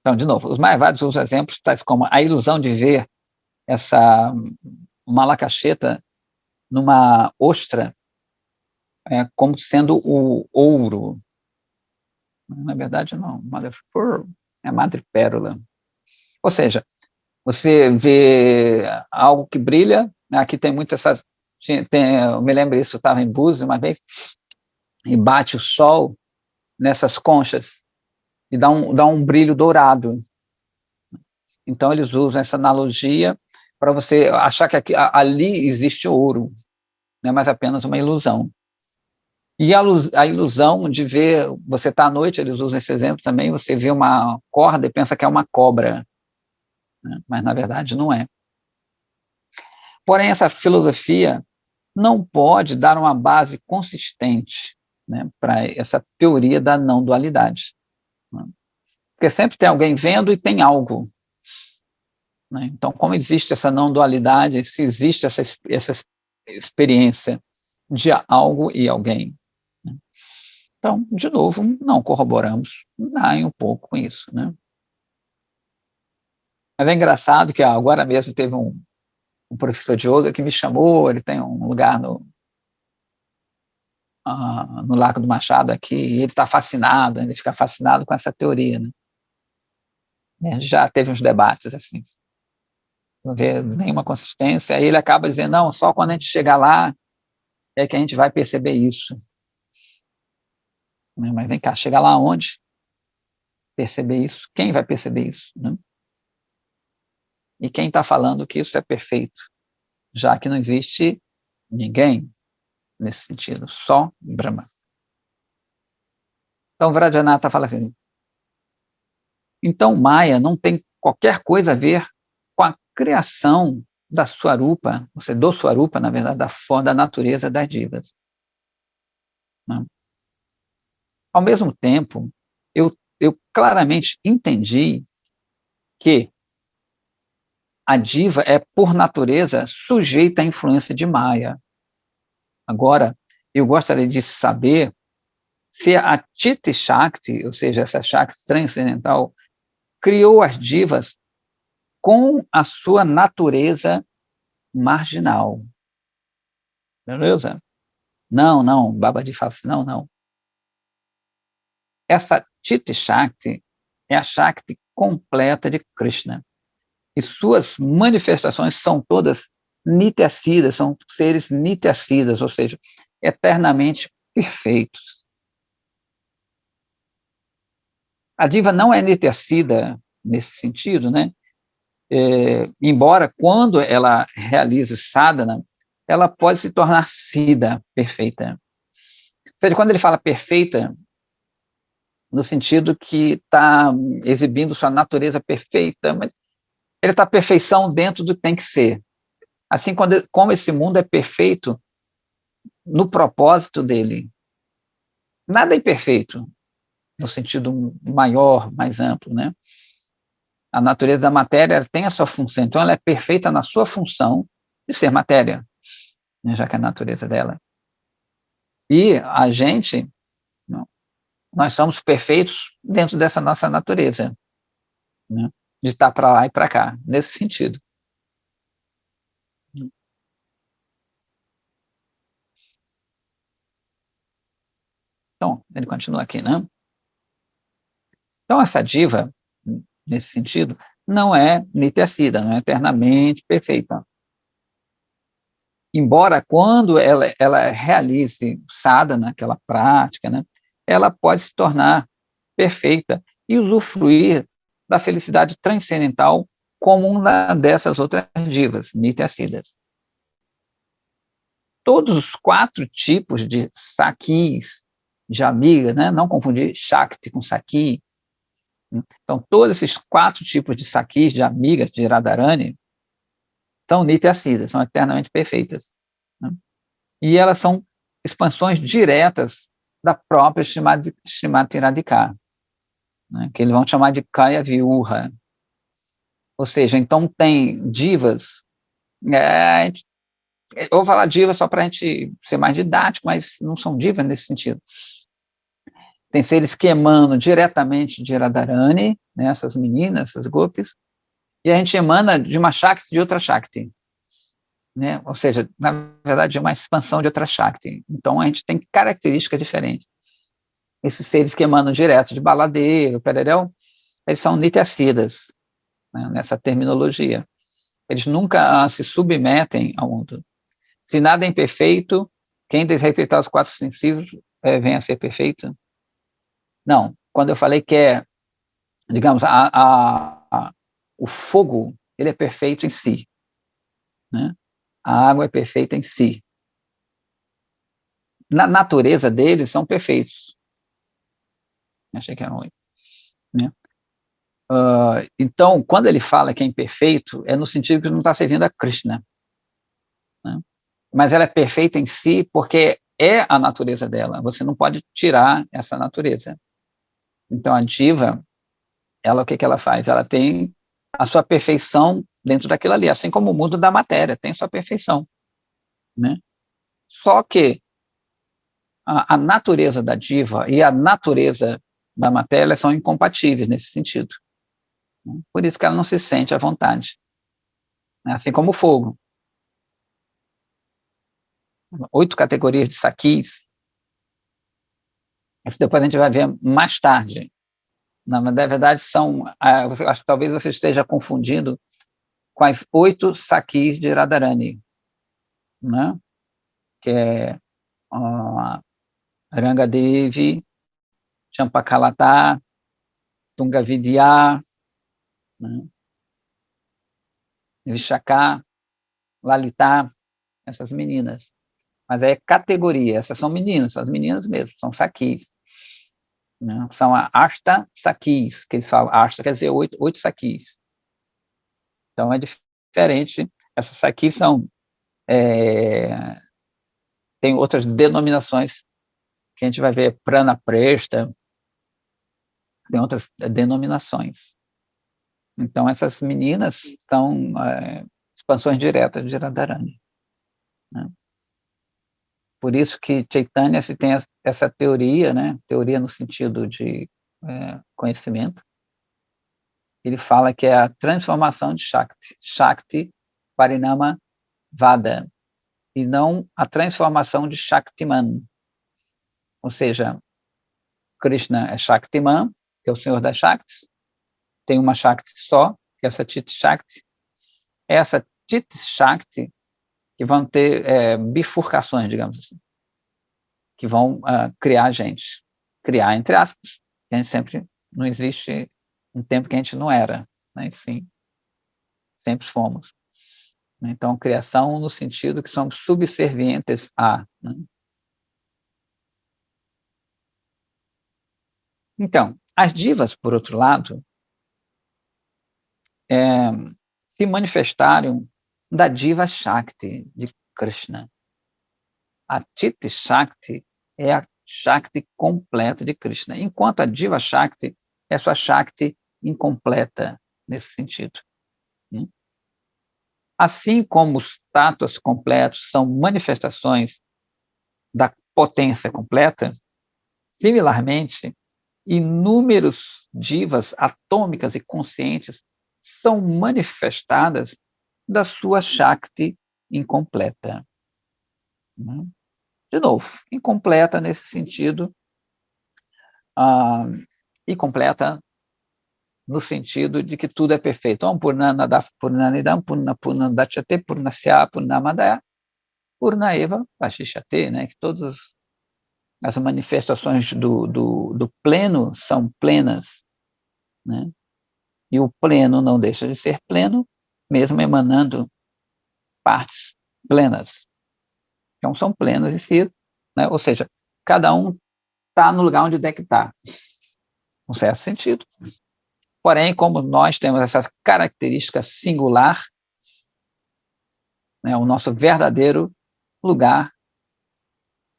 Então, de novo, os Mayavadis usam exemplos tais como a ilusão de ver essa Malakasheta numa ostra como sendo o ouro. Na verdade, não. É madrepérola. Ou seja, você vê algo que brilha, aqui tem muito essas... eu me lembro isso, eu estava em Búzios uma vez, e bate o sol nessas conchas, e dá um brilho dourado. Então, eles usam essa analogia para você achar que ali existe ouro, não é mais apenas uma ilusão. E a ilusão de ver, você está à noite, eles usam esse exemplo também, você vê uma corda e pensa que é uma cobra, né? Mas na verdade não é. Porém, essa filosofia não pode dar uma base consistente, né, para essa teoria da não dualidade. Né? Porque sempre tem alguém vendo e tem algo. Né? Então, como existe essa não dualidade, se existe essa experiência de algo e alguém, Então, de novo, não corroboramos nem um pouco com isso, né? Mas é engraçado que agora mesmo teve um professor de yoga que me chamou, ele tem um lugar no Largo do Machado aqui, e ele está fascinado, ele fica fascinado com essa teoria, né? Já teve uns debates assim, não vê nenhuma consistência, aí ele acaba dizendo, não, só quando a gente chegar lá é que a gente vai perceber isso. Mas vem cá, chegar lá onde? Perceber isso? Quem vai perceber isso? Né? E quem está falando que isso é perfeito? Já que não existe ninguém nesse sentido, só Brahma. Então, Vrajanatha fala assim, então Maya não tem qualquer coisa a ver com a criação da Swarupa, ou seja, do Swarupa, na verdade, da natureza das divas. Né? Ao mesmo tempo, eu claramente entendi que a diva é, por natureza, sujeita à influência de Maya. Agora, eu gostaria de saber se a Chitti Shakti, ou seja, essa Shakti transcendental, criou as divas com a sua natureza marginal. Beleza? Não, Babaji fala assim, não. Essa Chitti Shakti é a Shakti completa de Krishna. E suas manifestações são todas nityasidas, são seres nityasidas, ou seja, eternamente perfeitos. A diva não é nityasida nesse sentido, né? Embora quando ela realize sadhana, ela pode se tornar sida, perfeita. Ou seja, quando ele fala perfeita, no sentido que está exibindo sua natureza perfeita, mas ele está perfeição dentro do que tem que ser. Assim como esse mundo é perfeito no propósito dele. Nada é imperfeito, no sentido maior, mais amplo, né? A natureza da matéria tem a sua função, então ela é perfeita na sua função de ser matéria, né, já que é a natureza dela. E a gente, não, nós somos perfeitos dentro dessa nossa natureza, né, de estar para lá e para cá, nesse sentido. Então, ele continua aqui, né? Então, essa diva, nesse sentido, não é nityasida, não é eternamente perfeita. Embora quando ela realize sadhana, aquela prática, né, ela pode se tornar perfeita e usufruir da felicidade transcendental como uma dessas outras divas, nityasidas. Todos os 4 tipos de sakis, de amiga, né, não confundir Shakti com Saki. Então, todos esses 4 tipos de sakis, de amigas, de Radharani, são nityasidas, são eternamente perfeitas. Né? E elas são expansões diretas da própria Srimati Radhika, né, que eles vão chamar de Kaya Viurha. Ou seja, então tem divas, eu vou falar divas só para a gente ser mais didático, mas não são divas nesse sentido. Tem seres que emanam diretamente de Radharani, né, essas meninas, essas gopis, e a gente emana de uma Shakti de outra Shakti. Né? Ou seja, na verdade, é uma expansão de outra Shakti. Então, a gente tem características diferentes. Esses seres que emanam direto de Baladeiro, Pererel, eles são nityasidas, né, nessa terminologia. Eles nunca se submetem ao mundo. Se nada é imperfeito, quem desrespeitar os 4 princípios vem a ser perfeito? Não. Quando eu falei que é, digamos, o fogo, ele é perfeito em si. Né? A água é perfeita em si. Na natureza deles, são perfeitos. Achei que era ruim. Né? Então, quando ele fala que é imperfeito, é no sentido que não está servindo a Krishna. Né? Mas ela é perfeita em si porque é a natureza dela. Você não pode tirar essa natureza. Então, a diva, ela, o que ela faz? Ela tem a sua perfeição dentro daquilo ali, assim como o mundo da matéria tem sua perfeição. Né? Só que a natureza da diva e a natureza da matéria são incompatíveis nesse sentido. Por isso que ela não se sente à vontade. Assim como o fogo. 8 categorias de saquis. Isso depois a gente vai ver mais tarde. Na verdade, acho que talvez você esteja confundindo com as 8 saquis de Radharani, né? Que é Rangadevi, Champakalata, Tungavidya, né? Vishaka, Lalita, essas meninas. Mas é categoria, essas são meninas, são as meninas mesmo, são saquis. Né? São a Ashta Saquis, que eles falam, Ashta quer dizer 8 saquis. Então é diferente, essas saquis tem outras denominações que a gente vai ver, Prana Presta, tem outras denominações. Então essas meninas são expansões diretas de Radharani. Né? Por isso que Chaitanya se tem essa teoria, né? Teoria no sentido de conhecimento. Ele fala que é a transformação de Shakti. Shakti Parinama Vada. E não a transformação de Shaktiman. Ou seja, Krishna é Shaktiman, que é o senhor das Shaktis. Tem uma Shakti só, que é essa Chit Shakti. Essa Chit Shakti que vão ter bifurcações, digamos assim, que vão criar a gente. Criar, entre aspas. A gente sempre, não existe um tempo que a gente não era, né? Sim, sempre fomos. Então, criação no sentido que somos subservientes a. Né? Então, as divas, por outro lado, se manifestaram da diva Shakti, de Krishna. A Chit Shakti é a Shakti completa de Krishna, enquanto a diva Shakti é sua Shakti incompleta, nesse sentido. Assim como os tátuas completos são manifestações da potência completa, similarmente, inúmeros divas atômicas e conscientes são manifestadas da sua Shakti incompleta. De novo, incompleta nesse sentido, e completa no sentido de que tudo é perfeito. Purnanada Purnanidam, Purnadachate, Purnasya, Purnamadaya, Purnaeva Vashishate, né? Que todas as manifestações do pleno são plenas, né? E o pleno não deixa de ser pleno, mesmo emanando partes plenas. Então, são plenas em si, né? Ou seja, cada um está no lugar onde deve estar, num certo sentido. Porém, como nós temos essa característica singular, né, o nosso verdadeiro lugar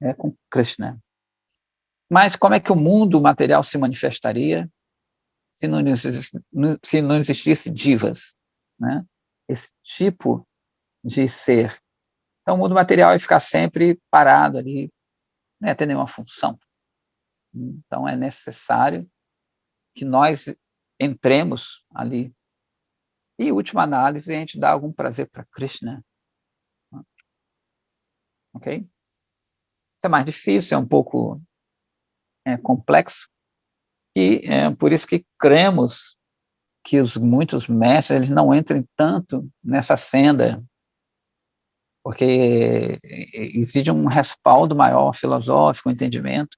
é com Krishna. Mas como é que o mundo material se manifestaria se não existisse divas, né? Esse tipo de ser. Então, o mundo material ia ficar sempre parado ali, não ia ter nenhuma função. Então, é necessário que nós entremos ali. E, em última análise, a gente dá algum prazer para Krishna. Ok? Isso é mais difícil, é um pouco complexo, e por isso que cremos que muitos mestres eles não entrem tanto nessa senda, porque exige um respaldo maior filosófico, um entendimento.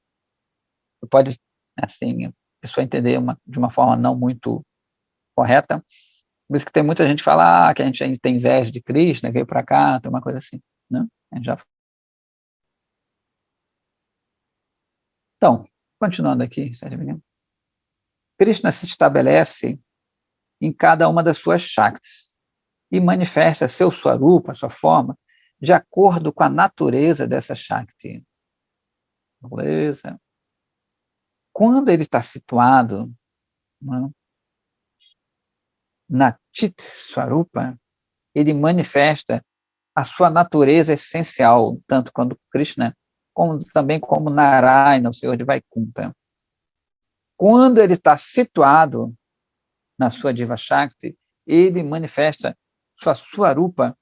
Pode, assim, a pessoa entender de uma forma não muito correta. Por isso que tem muita gente que fala que a gente tem inveja de Krishna, veio para cá, tem uma coisa assim. Né? A gente já... Então, continuando aqui, Krishna se estabelece em cada uma das suas Shaktis e manifesta seu Swarupa, sua forma, de acordo com a natureza dessa Shakti. Beleza? Quando ele está situado, né, na Chit Swarupa, ele manifesta a sua natureza essencial, tanto quando Krishna também como Narayana, o Senhor de Vaikunta. Quando ele está situado na sua Diva Shakti, ele manifesta sua Swarupa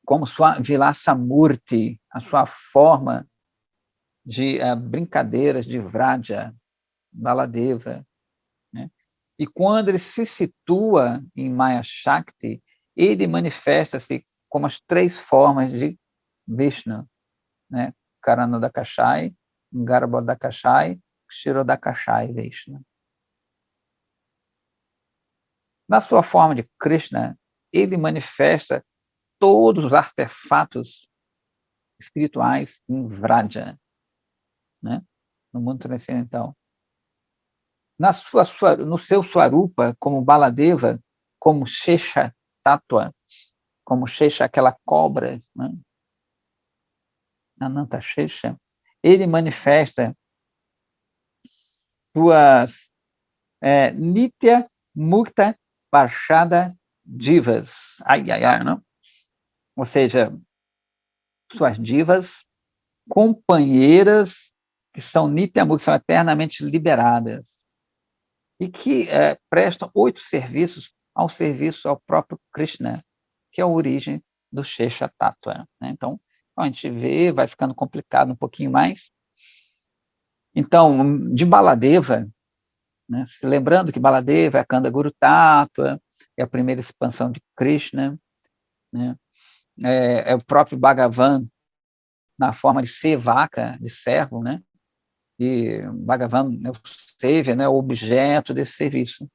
como sua Vilasamurti, a sua forma de brincadeiras de Vraja, Baladeva, né? E quando ele se situa em Maya Shakti, ele manifesta-se como as três formas de Vishnu, né? Karanodakashai, Garbhodakashai, Kshirodakashai Vishnu. Na sua forma de Krishna, ele manifesta todos os artefatos espirituais em Vraja, né? No mundo transcendental. No seu Swarupa, como Baladeva, como Shesha Tattva, como Shesha, aquela cobra, né? Ananta Shesha, ele manifesta suas Nitya Mukta Parshada Divas. Ai, ai, ai, não? Ou seja, suas divas companheiras que são Nitya Mukta, que são eternamente liberadas, e que prestam 8 serviços ao serviço ao próprio Krishna, que é a origem do Shesha Tattva, né? Então, a gente vê, vai ficando complicado um pouquinho mais. Então, de Baladeva, né, se lembrando que Baladeva é a Kanda Guru Tattva, é a primeira expansão de Krishna, né? É o próprio Bhagavan na forma de sevaka, de servo, né? E Bhagavan é o Seva, né, o objeto desse serviço.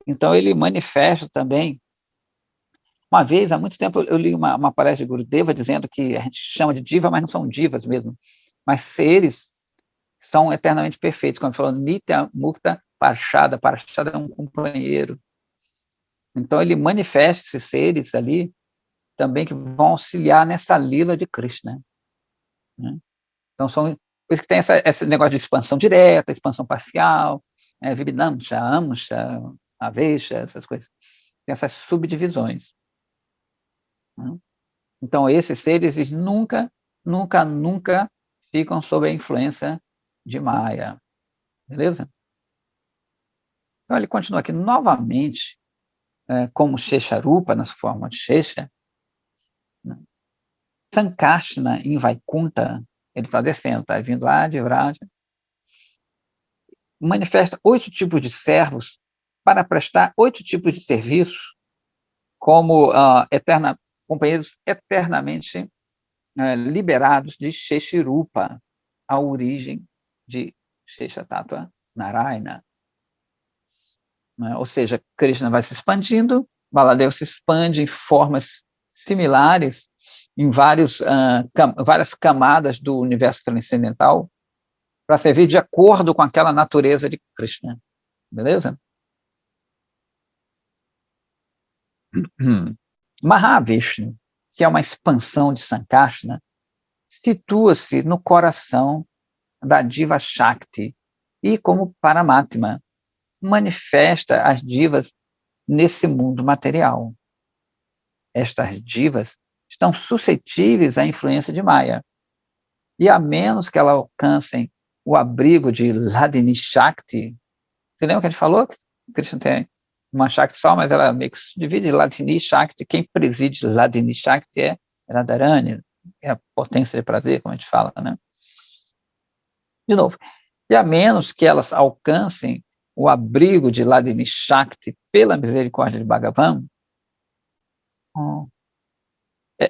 Então, ele manifesta também. Uma vez, há muito tempo, eu li uma palestra de Gurudeva dizendo que a gente chama de diva, mas não são divas mesmo, mas seres que são eternamente perfeitos. Quando falou Nitya Mukta Parshada, Parshada é um companheiro. Então, ele manifesta esses seres ali também que vão auxiliar nessa lila de Krishna, né? Então, por isso que tem esse negócio de expansão direta, expansão parcial, Vibhinamsha, Amsha, Avesha, essas coisas. Tem essas subdivisões, né? Então, esses seres eles nunca, nunca, nunca ficam sob a influência de Maya. Beleza? Então, ele continua aqui novamente, como Shesharupa, na forma de Shesha, né? Sankarshana em Vaikunta, ele está descendo, está vindo lá de Vraja, manifesta 8 tipos de servos para prestar 8 tipos de serviços, como companheiros eternamente liberados de Sheshirupa, a origem de Shesha Tattva Narayana, né? Ou seja, Krishna vai se expandindo, Baladeva se expande em formas similares em várias camadas do universo transcendental para servir de acordo com aquela natureza de Krishna. Beleza? Mahavishnu, que é uma expansão de Sankarshana, situa-se no coração da Diva Shakti e, como Paramatma, manifesta as divas nesse mundo material. Estas divas estão suscetíveis à influência de Maya, e a menos que elas alcancem o abrigo de Hladini Shakti, você lembra que a gente falou que Krishna tem uma Shakti só, mas ela meio que se divide em Hladini Shakti, quem preside Hladini Shakti é Radharani, é a potência de prazer, como a gente fala, né? De novo, e a menos que elas alcancem o abrigo de Hladini Shakti pela misericórdia de Bhagavan,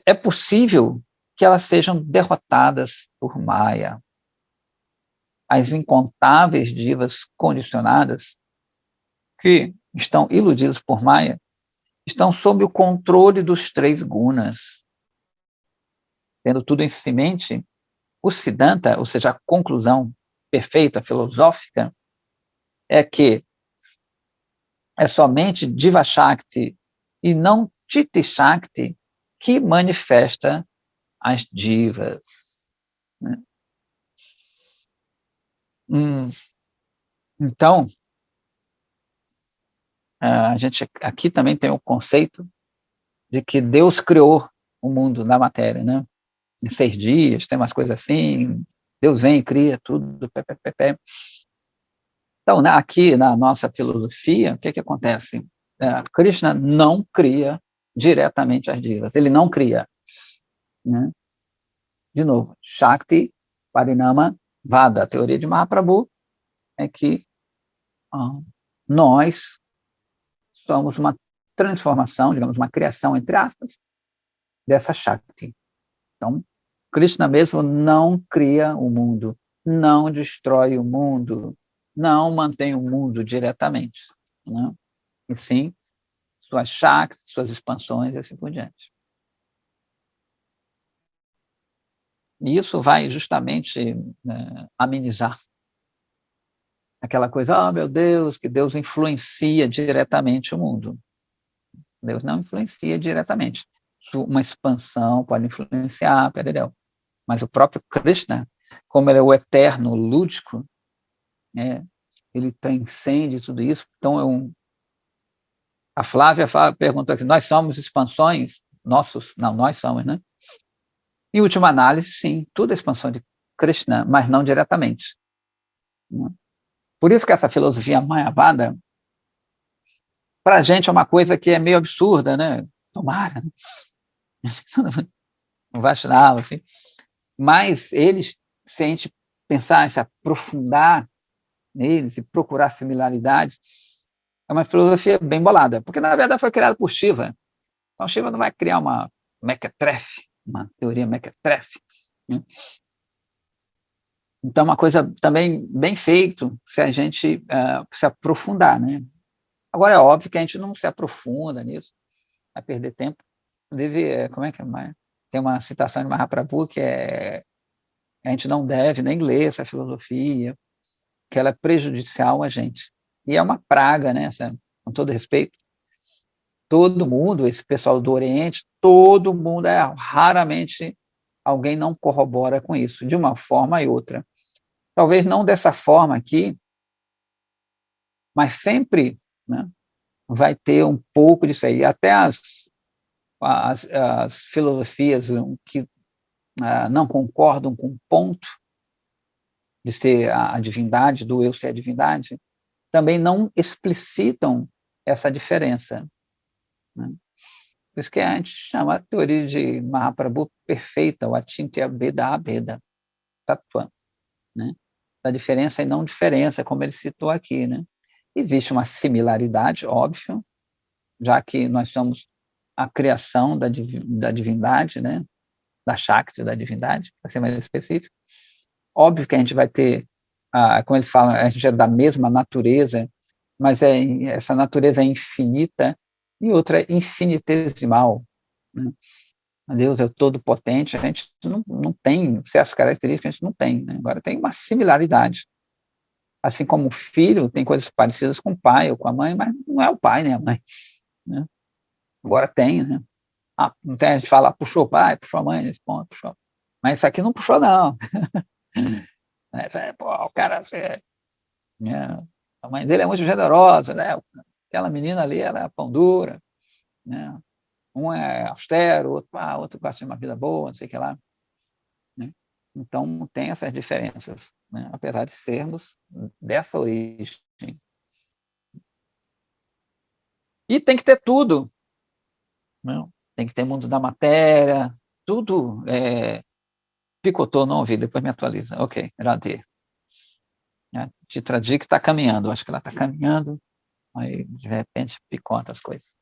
é possível que elas sejam derrotadas por Maya. As incontáveis divas condicionadas que estão iludidas por Maya estão sob o controle dos 3 gunas. Tendo tudo em mente, o Siddhanta, ou seja, a conclusão perfeita, filosófica, é que é somente Diva Shakti e não Chitti Shakti que manifesta as divas, né? Então, a gente aqui também tem o conceito de que Deus criou o mundo da matéria, né? em 6 dias, tem umas coisas assim, Deus vem e cria tudo, Então, aqui na nossa filosofia, o que acontece? Krishna não cria diretamente as divas, ele não cria, né? De novo, Shakti, Parinama, Vada, a teoria de Mahaprabhu é que nós somos uma transformação, digamos, uma criação, entre aspas, dessa Shakti. Então, Krishna mesmo não cria o mundo, não destrói o mundo, não mantém o mundo diretamente, né? E sim, suas Shaktis, suas expansões e assim por diante. E isso vai justamente amenizar aquela coisa, meu Deus, que Deus influencia diretamente o mundo. Deus não influencia diretamente. Uma expansão pode influenciar, mas o próprio Krishna, como ele é o eterno lúdico, ele transcende tudo isso. Então, a Flávia perguntou aqui, nós somos expansões? Não, nós somos, né? Em última análise, sim, tudo é expansão de Krishna, mas não diretamente. Por isso que essa filosofia Mayavada, para a gente é uma coisa que é meio absurda, né? Tomara, né? Um Vaishnava, assim. Mas eles, se a gente pensar, se aprofundar neles e procurar similaridades, é uma filosofia bem bolada, porque na verdade foi criada por Shiva. Então Shiva não vai criar uma mequetrefe, uma teoria mequetrefe, né? Então é uma coisa também bem feito se a gente se aprofundar, né? Agora é óbvio que a gente não se aprofunda nisso, vai perder tempo. Inclusive, como é que é? Tem uma citação de Mahaprabhu que a gente não deve nem ler essa filosofia, que ela é prejudicial a gente. E é uma praga, né? Com todo respeito, todo mundo, esse pessoal do Oriente, todo mundo, raramente alguém não corrobora com isso, de uma forma e outra. Talvez não dessa forma aqui, mas sempre, né, vai ter um pouco disso aí. Até as filosofias que não concordam com o ponto de ser a divindade, do eu ser a divindade, também não explicitam essa diferença, né? Por isso que a gente chama a teoria de Mahaprabhu perfeita, o Achintya Bheda Abheda, Tattva, né? Da diferença e não diferença, como ele citou aqui, né? Existe uma similaridade, óbvio, já que nós somos a criação da divindade, né? Da Shakti, da divindade, para ser mais específico. Óbvio que a gente vai ter, como ele fala, a gente é da mesma natureza, mas essa natureza é infinita e outra é infinitesimal, né? Deus é o todo-potente, a gente não tem certas características, a gente não tem, né? Agora tem uma similaridade. Assim como o filho tem coisas parecidas com o pai ou com a mãe, mas não é o pai nem a mãe, né? Agora tem, né? Não tem, a gente fala, puxou o pai, puxou a mãe, nesse ponto, puxou. Mas isso aqui não puxou, não. Pô, o cara, né? A mãe dele é muito generosa, né? Aquela menina ali, ela é pão dura, né? Um é austero, outro gosta de uma vida boa, não sei o que lá, né? Então, tem essas diferenças, né? Apesar de sermos dessa origem. E tem que ter tudo, né? Tem que ter mundo da matéria, tudo. Picotou, não ouvi, depois me atualiza. Ok, Radhe. Titra que está caminhando, acho que ela está caminhando, aí de repente picota as coisas.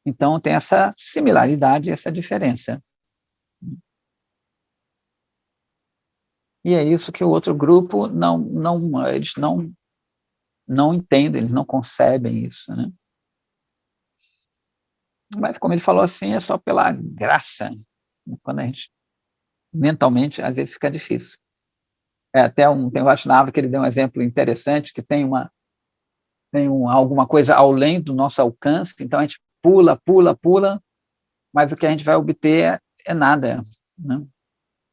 Então tem essa similaridade, essa diferença. E é isso que o outro grupo eles não entendem, eles não concebem isso, né? Mas como ele falou assim, é só pela graça. Quando a gente mentalmente às vezes fica difícil. Até tem um Vaishnava que ele deu um exemplo interessante, que tem alguma coisa além do nosso alcance, então a gente pula, mas o que a gente vai obter é nada, né?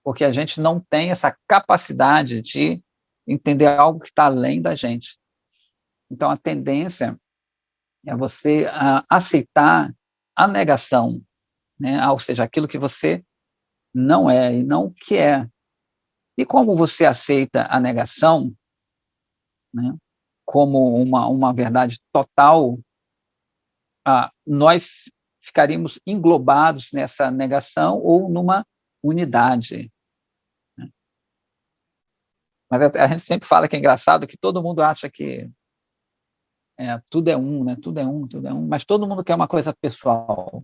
Porque a gente não tem essa capacidade de entender algo que está além da gente. Então, a tendência é você aceitar a negação né? Ou seja, aquilo que você não é e não o que é. E como você aceita a negação, né, como uma verdade total, nós ficaríamos englobados nessa negação ou numa unidade. Né? Mas a gente sempre fala que é engraçado que todo mundo acha que tudo é um, né? Tudo é um, tudo é um, mas todo mundo quer uma coisa pessoal,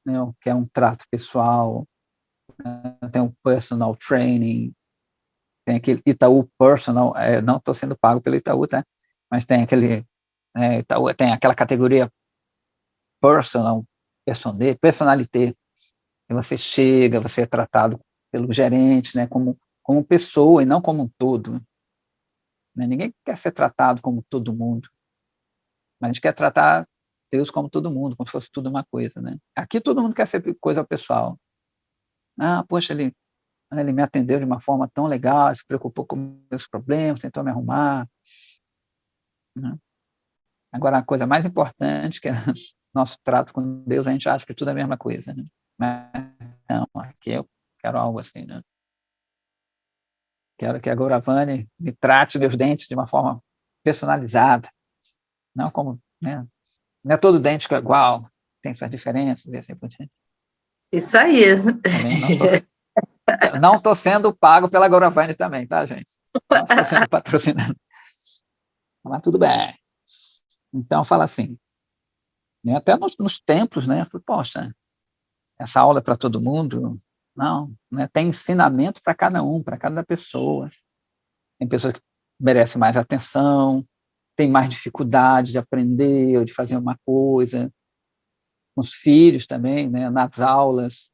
né? Quer um trato pessoal, né? Tem um personal training, tem aquele Itaú Personal, não estou sendo pago pelo Itaú, tá? Mas tem aquele Itaú, tem aquela categoria personal, personalité, e você chega, você é tratado pelo gerente, né? Como pessoa e não como um todo. Né? Ninguém quer ser tratado como todo mundo, mas a gente quer tratar Deus como todo mundo, como se fosse tudo uma coisa, né? Aqui todo mundo quer ser coisa pessoal. Poxa, ele me atendeu de uma forma tão legal, se preocupou com meus problemas, tentou me arrumar. Né? Agora, a coisa mais importante, que é nosso trato com Deus, a gente acha que tudo é a mesma coisa. Né? Mas não, aqui eu quero algo assim. Né? Quero que a Gauravani me trate meus dentes de uma forma personalizada, não como, né? Não é todo dente que é igual, tem suas diferenças e assim por diante. Isso aí. Também não estou sendo pago pela Gauravani também, tá, gente? Não estou sendo patrocinado. Mas tudo bem. Então, fala assim, né, até nos templos, né? Eu falei, poxa, essa aula é para todo mundo? Não, né, tem ensinamento para cada um, para cada pessoa. Tem pessoas que merecem mais atenção, tem mais dificuldade de aprender ou de fazer uma coisa. Os filhos também, né, nas aulas.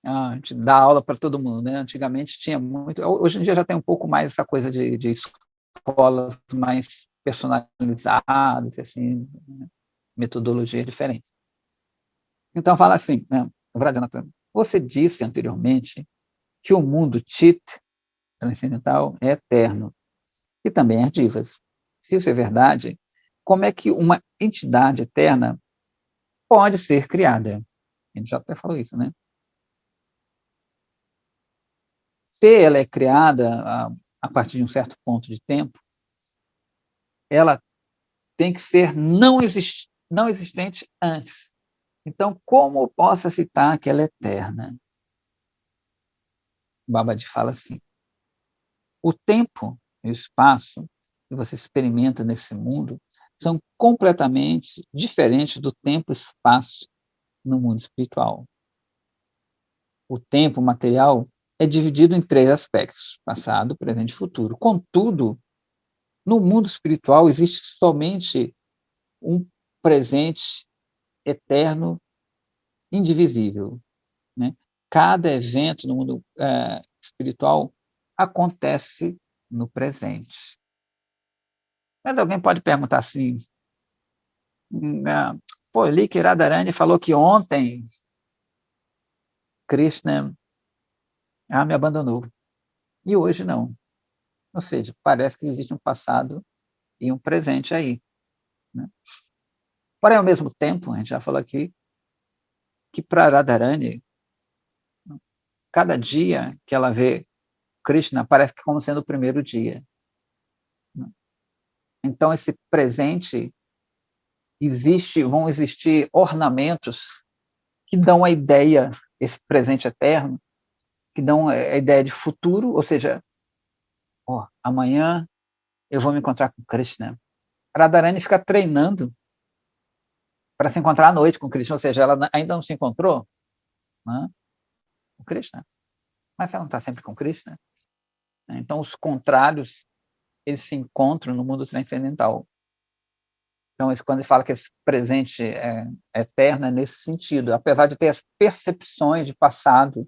A gente dá aula para todo mundo, né? Antigamente tinha muito, hoje em dia já tem um pouco mais essa coisa de escolas mais personalizadas, assim, né? Metodologias diferentes. Então fala assim, né? Você disse anteriormente que o mundo Chit, transcendental, é eterno e também é divas. Se isso é verdade, como é que uma entidade eterna pode ser criada? A gente já até falou isso, né? Se ela é criada a partir de um certo ponto de tempo, ela tem que ser não existente antes. Então, como eu posso citar que ela é eterna? Babaji fala assim: o tempo e o espaço que você experimenta nesse mundo são completamente diferentes do tempo e espaço no mundo espiritual. O tempo material é dividido em 3 aspectos: passado, presente e futuro. Contudo, no mundo espiritual existe somente um presente eterno, indivisível. Né? Cada evento no mundo espiritual acontece no presente. Mas alguém pode perguntar assim, pô, eu li que Radharani falou que ontem Krishna me abandonou, e hoje não. Ou seja, parece que existe um passado e um presente aí. Né? Porém, ao mesmo tempo, a gente já falou aqui, que para Radharani, cada dia que ela vê Krishna parece que como sendo o primeiro dia. Né? Então, esse presente vão existir ornamentos que dão a ideia, esse presente eterno, que dão a ideia de futuro, ou seja, amanhã eu vou me encontrar com Krishna. Radharani fica treinando para se encontrar à noite com Krishna, ou seja, ela ainda não se encontrou, né, com Krishna, mas ela não está sempre com Krishna. Então, os contrários, eles se encontram no mundo transcendental. Então, quando ele fala que esse presente é eterno, é nesse sentido, apesar de ter as percepções de passado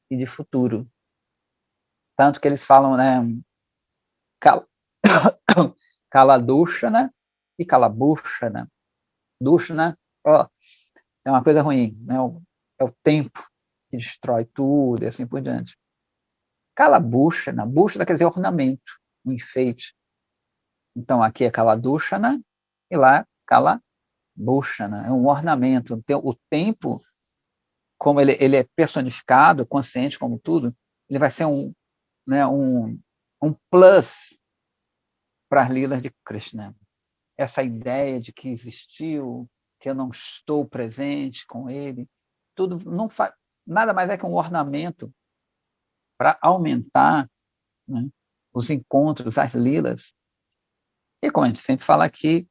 e de futuro. Tanto que eles falam, né, Kaladushana e Kalabhushana. Dushana, é uma coisa ruim, né? É o tempo que destrói tudo e assim por diante. Kalabhushana, Bhushana quer dizer ornamento, um enfeite. Então, aqui é Kaladushana e lá Kalabhushana. Bhushana, é um ornamento. Então, o tempo, como ele é personificado, consciente como tudo, ele vai ser um plus para as lilas de Krishna. Essa ideia de que existiu, que eu não estou presente com ele, tudo não faz nada mais é que um ornamento para aumentar, né, os encontros, as lilas. E como a gente sempre fala aqui,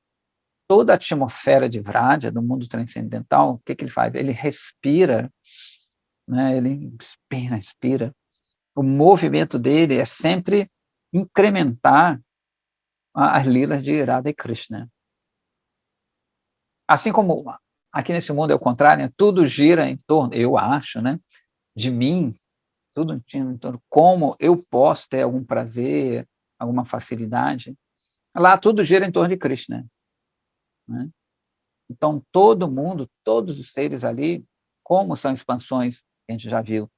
toda a atmosfera de Vraja, do mundo transcendental, o que ele faz? Ele respira, né, ele inspira. O movimento dele é sempre incrementar as lilas de Radha e Krishna. Assim como aqui nesse mundo é o contrário, né? Tudo gira em torno, eu acho, né, de mim, tudo em torno como eu posso ter algum prazer, alguma facilidade. Lá tudo gira em torno de Krishna, né? Então todo mundo, todos os seres ali, como são expansões que a gente já viu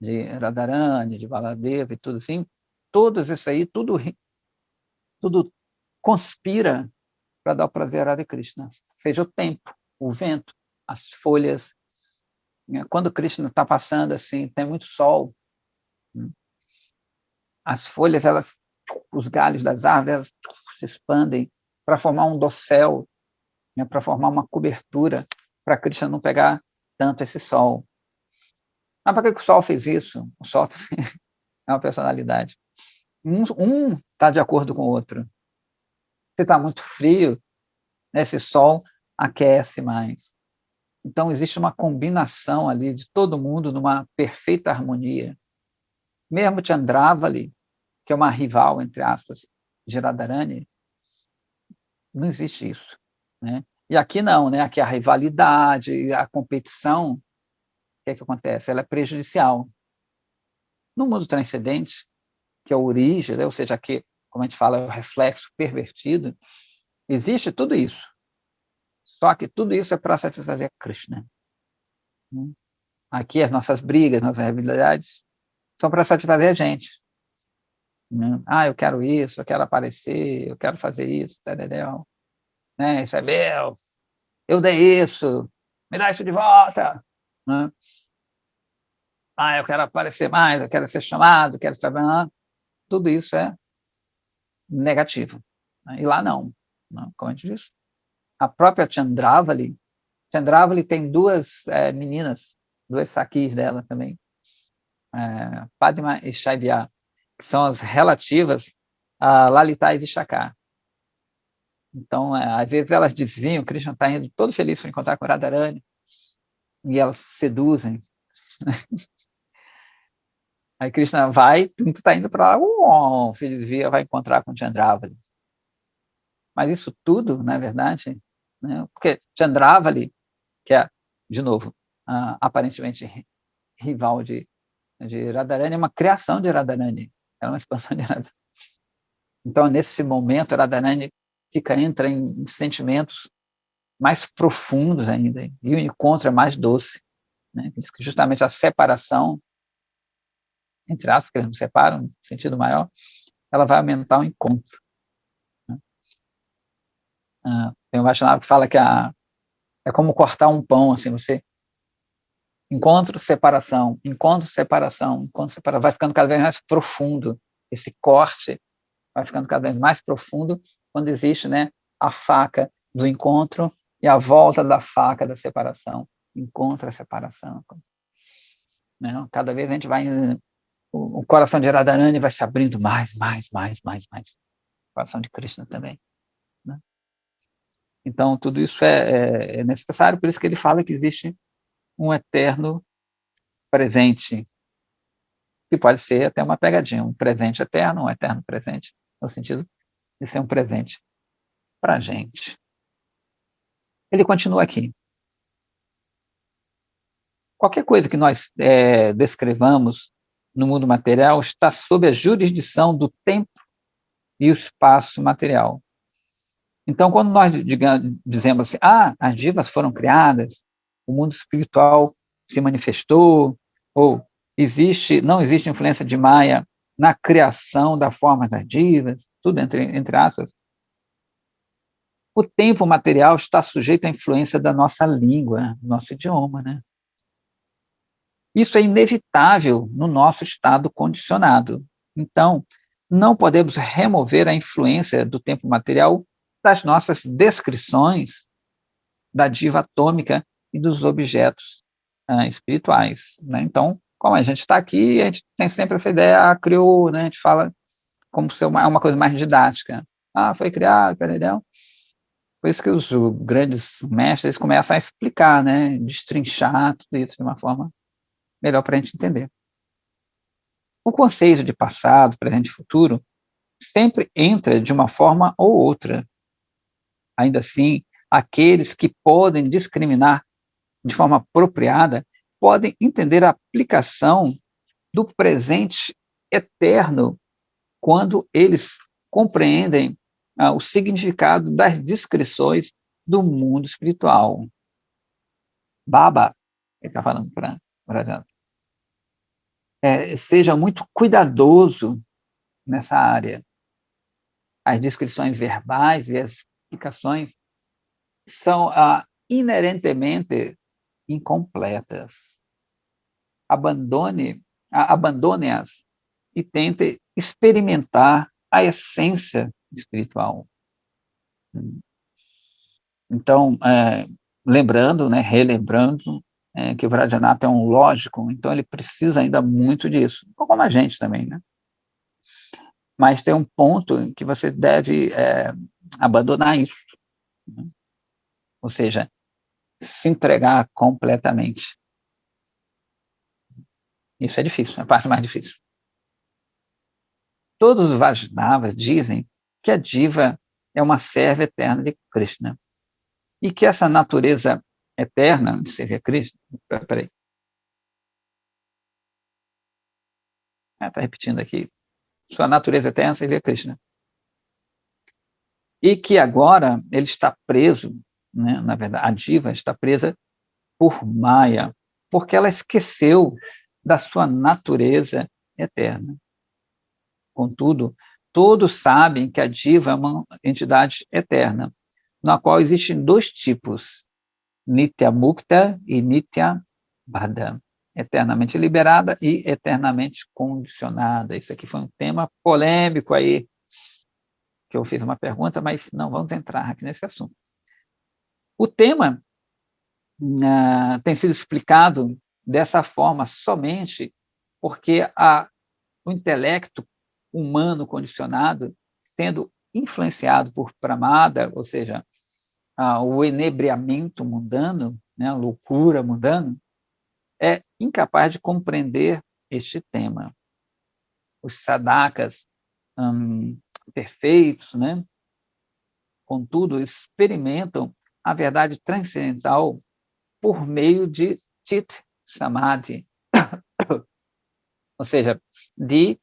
de Radharani, de Baladeva e tudo assim, todos isso aí, tudo conspira para dar o prazer a Radha Krishna, seja o tempo, o vento, as folhas. Quando Krishna está passando assim, tem muito sol, as folhas, os galhos das árvores, elas se expandem para formar um dossel, para formar uma cobertura, para Krishna não pegar tanto esse sol. Mas por que o sol fez isso? O sol é uma personalidade. Um está de acordo com o outro. Se está muito frio, esse sol aquece mais. Então, existe uma combinação ali de todo mundo numa perfeita harmonia. Mesmo Chandravali, que é uma rival, entre aspas, de Radharani, não existe isso, né? E aqui não, né? Aqui a rivalidade, a competição, o que é que acontece? Ela é prejudicial. No mundo transcendente, que é a origem, né? Ou seja, aqui, como a gente fala, é o reflexo pervertido, existe tudo isso. Só que tudo isso é para satisfazer Krishna. Aqui as nossas brigas, nossas rivalidades, são para satisfazer a gente. Eu quero isso, eu quero aparecer, eu quero fazer isso, entendeu? Né? Isso é meu, eu dei isso, me dá isso de volta. Né? Eu quero aparecer mais, eu quero ser chamado, quero saber. Tudo isso é negativo. Né? E lá não, como a gente disse. A própria Chandravali tem duas meninas, duas saquis dela também, Padma e Shaibya, que são as relativas a Lalita e Vishaka. Então, às vezes elas desviam, o Krishna está indo todo feliz para encontrar com Radharani, e elas seduzem. Aí Krishna vai, tu está indo para lá, se desvia, vai encontrar com Chandravali. Mas isso tudo, na verdade, né, porque Chandravali, que é, de novo, aparentemente rival de Radharani, é uma criação de Radharani, é uma expansão de Radharani. Então, nesse momento, Radharani entra em sentimentos mais profundos ainda, e o encontro é mais doce. Né? Diz que justamente a separação, entre aspas, que eles não separam, no sentido maior, ela vai aumentar o encontro. Né? Tem um Vaishnava que fala que é como cortar um pão, assim, você encontro, separação, vai ficando cada vez mais profundo, esse corte vai ficando cada vez mais profundo quando existe, né, a faca do encontro e a volta da faca da separação, encontro a separação. Né? Cada vez a gente vai, o coração de Radharani vai se abrindo mais. O coração de Krishna também. Né? Então, tudo isso é necessário, por isso que ele fala que existe um eterno presente, que pode ser até uma pegadinha, um presente eterno, um eterno presente, no sentido de ser um presente para a gente. Ele continua aqui. Qualquer coisa que nós descrevamos no mundo material está sob a jurisdição do tempo e o espaço material. Então, quando nós dizemos assim, as divas foram criadas, o mundo espiritual se manifestou, ou não existe influência de Maya na criação da forma das divas, tudo entre aspas, O tempo material está sujeito à influência da nossa língua, do nosso idioma, né? Isso é inevitável no nosso estado condicionado. Então, não podemos remover a influência do tempo material das nossas descrições da diva atômica e dos objetos espirituais, né? Então, como a gente está aqui, a gente tem sempre essa ideia, criou, né? A gente fala como se é uma coisa mais didática. Foi criado, perdão. Por isso que os grandes mestres começam a explicar, né? Destrinchar tudo isso de uma forma melhor para a gente entender. O conceito de passado, presente e futuro sempre entra de uma forma ou outra. Ainda assim, aqueles que podem discriminar de forma apropriada podem entender a aplicação do presente eterno quando eles compreendem o significado das descrições do mundo espiritual. Baba, ele está falando para seja muito cuidadoso nessa área. As descrições verbais e as explicações são inerentemente incompletas. Abandone-as e tente experimentar a essência espiritual. Então, lembrando, né, relembrando, que o Vajrayanatha é um lógico, então ele precisa ainda muito disso, como a gente também, né? Mas tem um ponto em que você deve abandonar isso, né? Ou seja, se entregar completamente. Isso é difícil, é a parte mais difícil. Todos os Vaishnavas dizem que a diva é uma serva eterna de Krishna e que essa natureza eterna de servir a Krishna... Peraí. Está repetindo aqui. Sua natureza eterna é servir a Krishna. E que agora ele está preso, né? Na verdade, a diva está presa por Maya, porque ela esqueceu da sua natureza eterna. Contudo, todos sabem que a diva é uma entidade eterna, na qual existem dois tipos, Nitya Mukta e Nitya Baddha, eternamente liberada e eternamente condicionada. Isso aqui foi um tema polêmico aí, que eu fiz uma pergunta, mas não vamos entrar aqui nesse assunto. O tema tem sido explicado dessa forma somente porque o intelecto humano condicionado, sendo influenciado por pramada, ou seja, o enebriamento mundano, né, a loucura mundana, é incapaz de compreender este tema. Os sadhakas perfeitos, né, contudo, experimentam a verdade transcendental por meio de Chit Samadhi, ou seja, de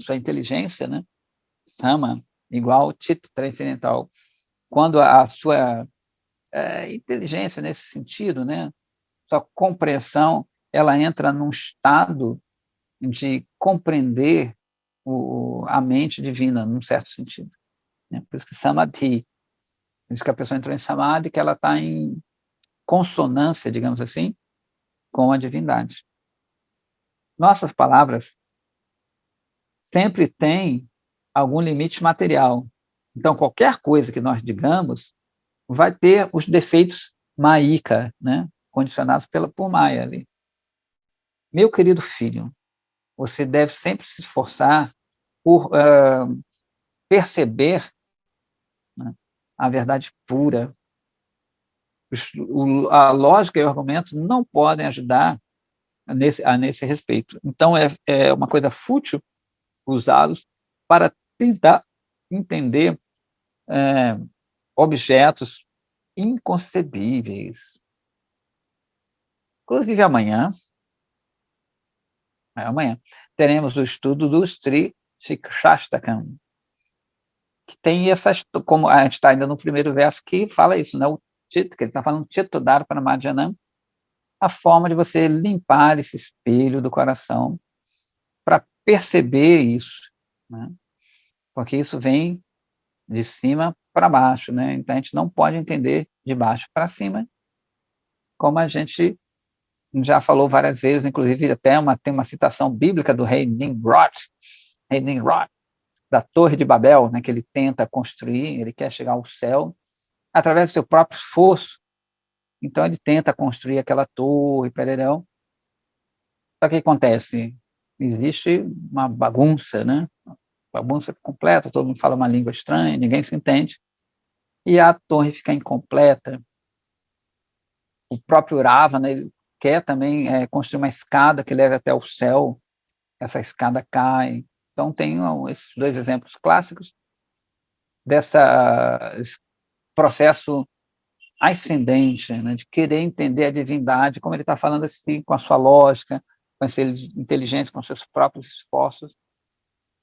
sua inteligência, né, Sama, igual Chit transcendental. Quando a sua inteligência nesse sentido, né, sua compreensão, ela entra num estado de compreender a mente divina, num certo sentido, né? Por isso que Samadhi, por isso que a pessoa entrou em Samadhi, que ela está em consonância, digamos assim, com a divindade. Nossas palavras sempre têm algum limite material. Então, qualquer coisa que nós digamos vai ter os defeitos maíka, né? Condicionados por Maya ali. Meu querido filho, você deve sempre se esforçar por perceber, né, a verdade pura. A lógica e o argumento não podem ajudar nesse respeito. Então, é uma coisa fútil usá-los para tentar entender objetos inconcebíveis. Inclusive, amanhã teremos o estudo do Sri Shikshastakam, que tem essas, como a gente está ainda no primeiro verso, que fala isso, né? O Chit, que ele está falando Chittodara para Madhyanam, a forma de você limpar esse espelho do coração para perceber isso, né? Porque isso vem de cima para baixo, né? Então, a gente não pode entender de baixo para cima, como a gente já falou várias vezes, inclusive até tem uma citação bíblica do rei Nimrod, da Torre de Babel, né, que ele tenta construir, ele quer chegar ao céu através do seu próprio esforço. Então, ele tenta construir aquela torre, pererão. Só que o que acontece? Existe uma bagunça, né? Bagunça completa, todo mundo fala uma língua estranha, ninguém se entende, e a torre fica incompleta. O próprio Rava, né, ele quer também construir uma escada que leve até o céu, essa escada cai. Então, tem esses dois exemplos clássicos desse processo ascendente, né, de querer entender a divindade, como ele está falando assim, com a sua lógica, com essa inteligência, com seus próprios esforços.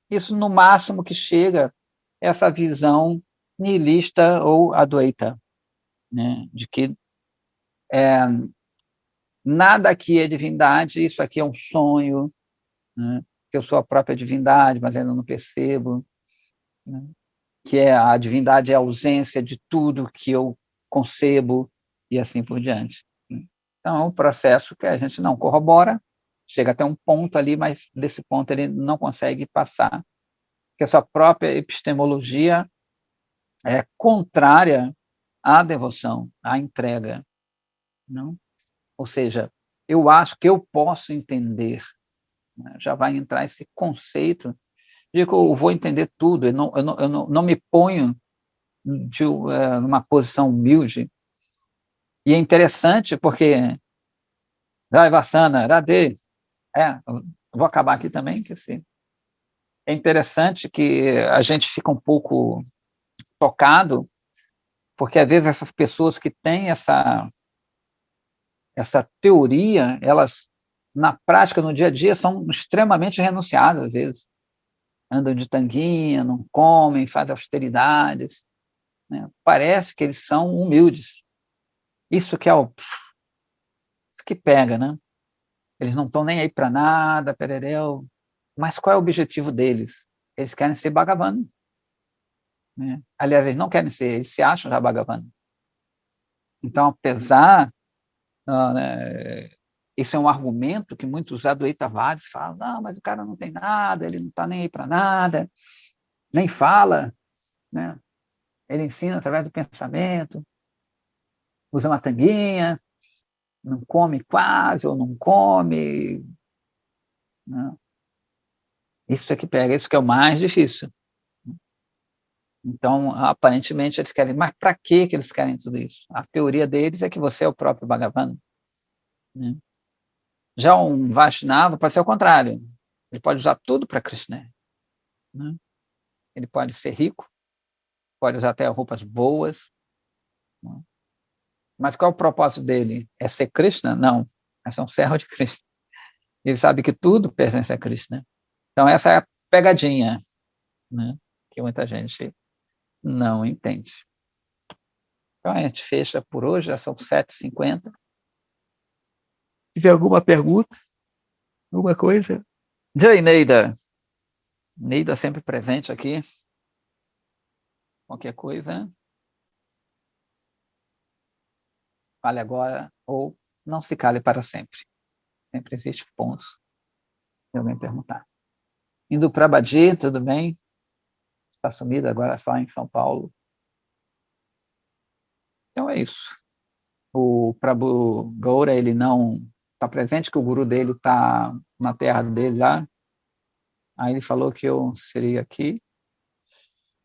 Isso, no máximo, que chega é essa visão nihilista ou adwaita, né, de que nada aqui é divindade, isso aqui é um sonho, né, que eu sou a própria divindade, mas ainda não percebo, né, que a divindade é a ausência de tudo que eu concebo, e assim por diante. Então, é um processo que a gente não corrobora, chega até um ponto ali, mas desse ponto ele não consegue passar, que a sua própria epistemologia é contrária à devoção, à entrega. Não? Ou seja, eu acho que eu posso entender, né? Já vai entrar esse conceito de que eu vou entender tudo, eu não me ponho numa posição humilde. E é interessante porque Vai Vassana, Radhe, vou acabar aqui também, que assim, é interessante que a gente fica um pouco tocado, porque às vezes essas pessoas que têm essa teoria, elas, na prática, no dia a dia, são extremamente renunciadas, às vezes. Andam de tanguinha, não comem, fazem austeridades, né? Parece que eles são humildes. Isso que é isso que pega, né? Eles não estão nem aí para nada, perereu. Mas qual é o objetivo deles? Eles querem ser Bhagavan, né? Aliás, eles não querem ser, eles se acham já Bhagavan. Então, apesar, né, isso é um argumento que muitos Advaitavadis falam, não, mas o cara não tem nada, ele não está nem aí para nada, nem fala, né? Ele ensina através do pensamento, usa uma tanguinha, não come quase, ou não come, né? Isso é que pega, isso que é o mais difícil. Então, aparentemente, eles querem, mas para que eles querem tudo isso? A teoria deles é que você é o próprio Bhagavan, né? Já um Vaishnava pode ser o contrário, ele pode usar tudo para Krishna, né? Ele pode ser rico, pode usar até roupas boas, né? Mas qual é o propósito dele? É ser Krishna? Não, é ser um servo de Krishna. Ele sabe que tudo pertence a Krishna. Então, essa é a pegadinha, né, que muita gente não entende. Então, a gente fecha por hoje, já são 7h50. Se tiver alguma pergunta, alguma coisa? Jai, Neida. Neida sempre presente aqui. Qualquer coisa, fale agora ou não se cale para sempre. Sempre existe pontos de alguém perguntar. Indo para Badi, tudo bem? Está sumido agora só em São Paulo. Então é isso. O Prabhu Goura, ele não está presente, que o guru dele está na terra dele lá. Aí ele falou que eu seria aqui.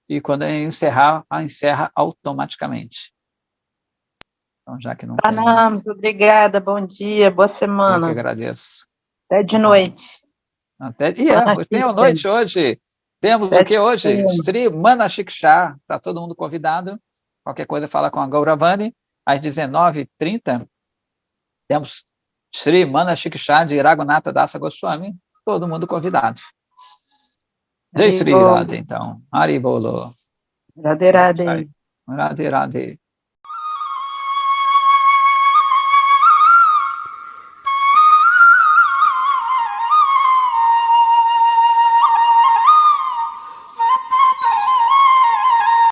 E quando eu encerrar, encerra automaticamente. Então, já que não tem... Pranams, obrigada, bom dia, boa Eu que semana. agradeço. Até de noite. Tem a noite hoje. Temos o que hoje? Sri Manachiksha. Está todo mundo convidado. Qualquer coisa, fala com a Gauravani. Às 19h30, temos Sri Manachiksha de Raghunatha Dasa Goswami. Todo mundo convidado. Jai Sri Radhe, então. Haribolo. Radhe Radhe. Radhe Radhe.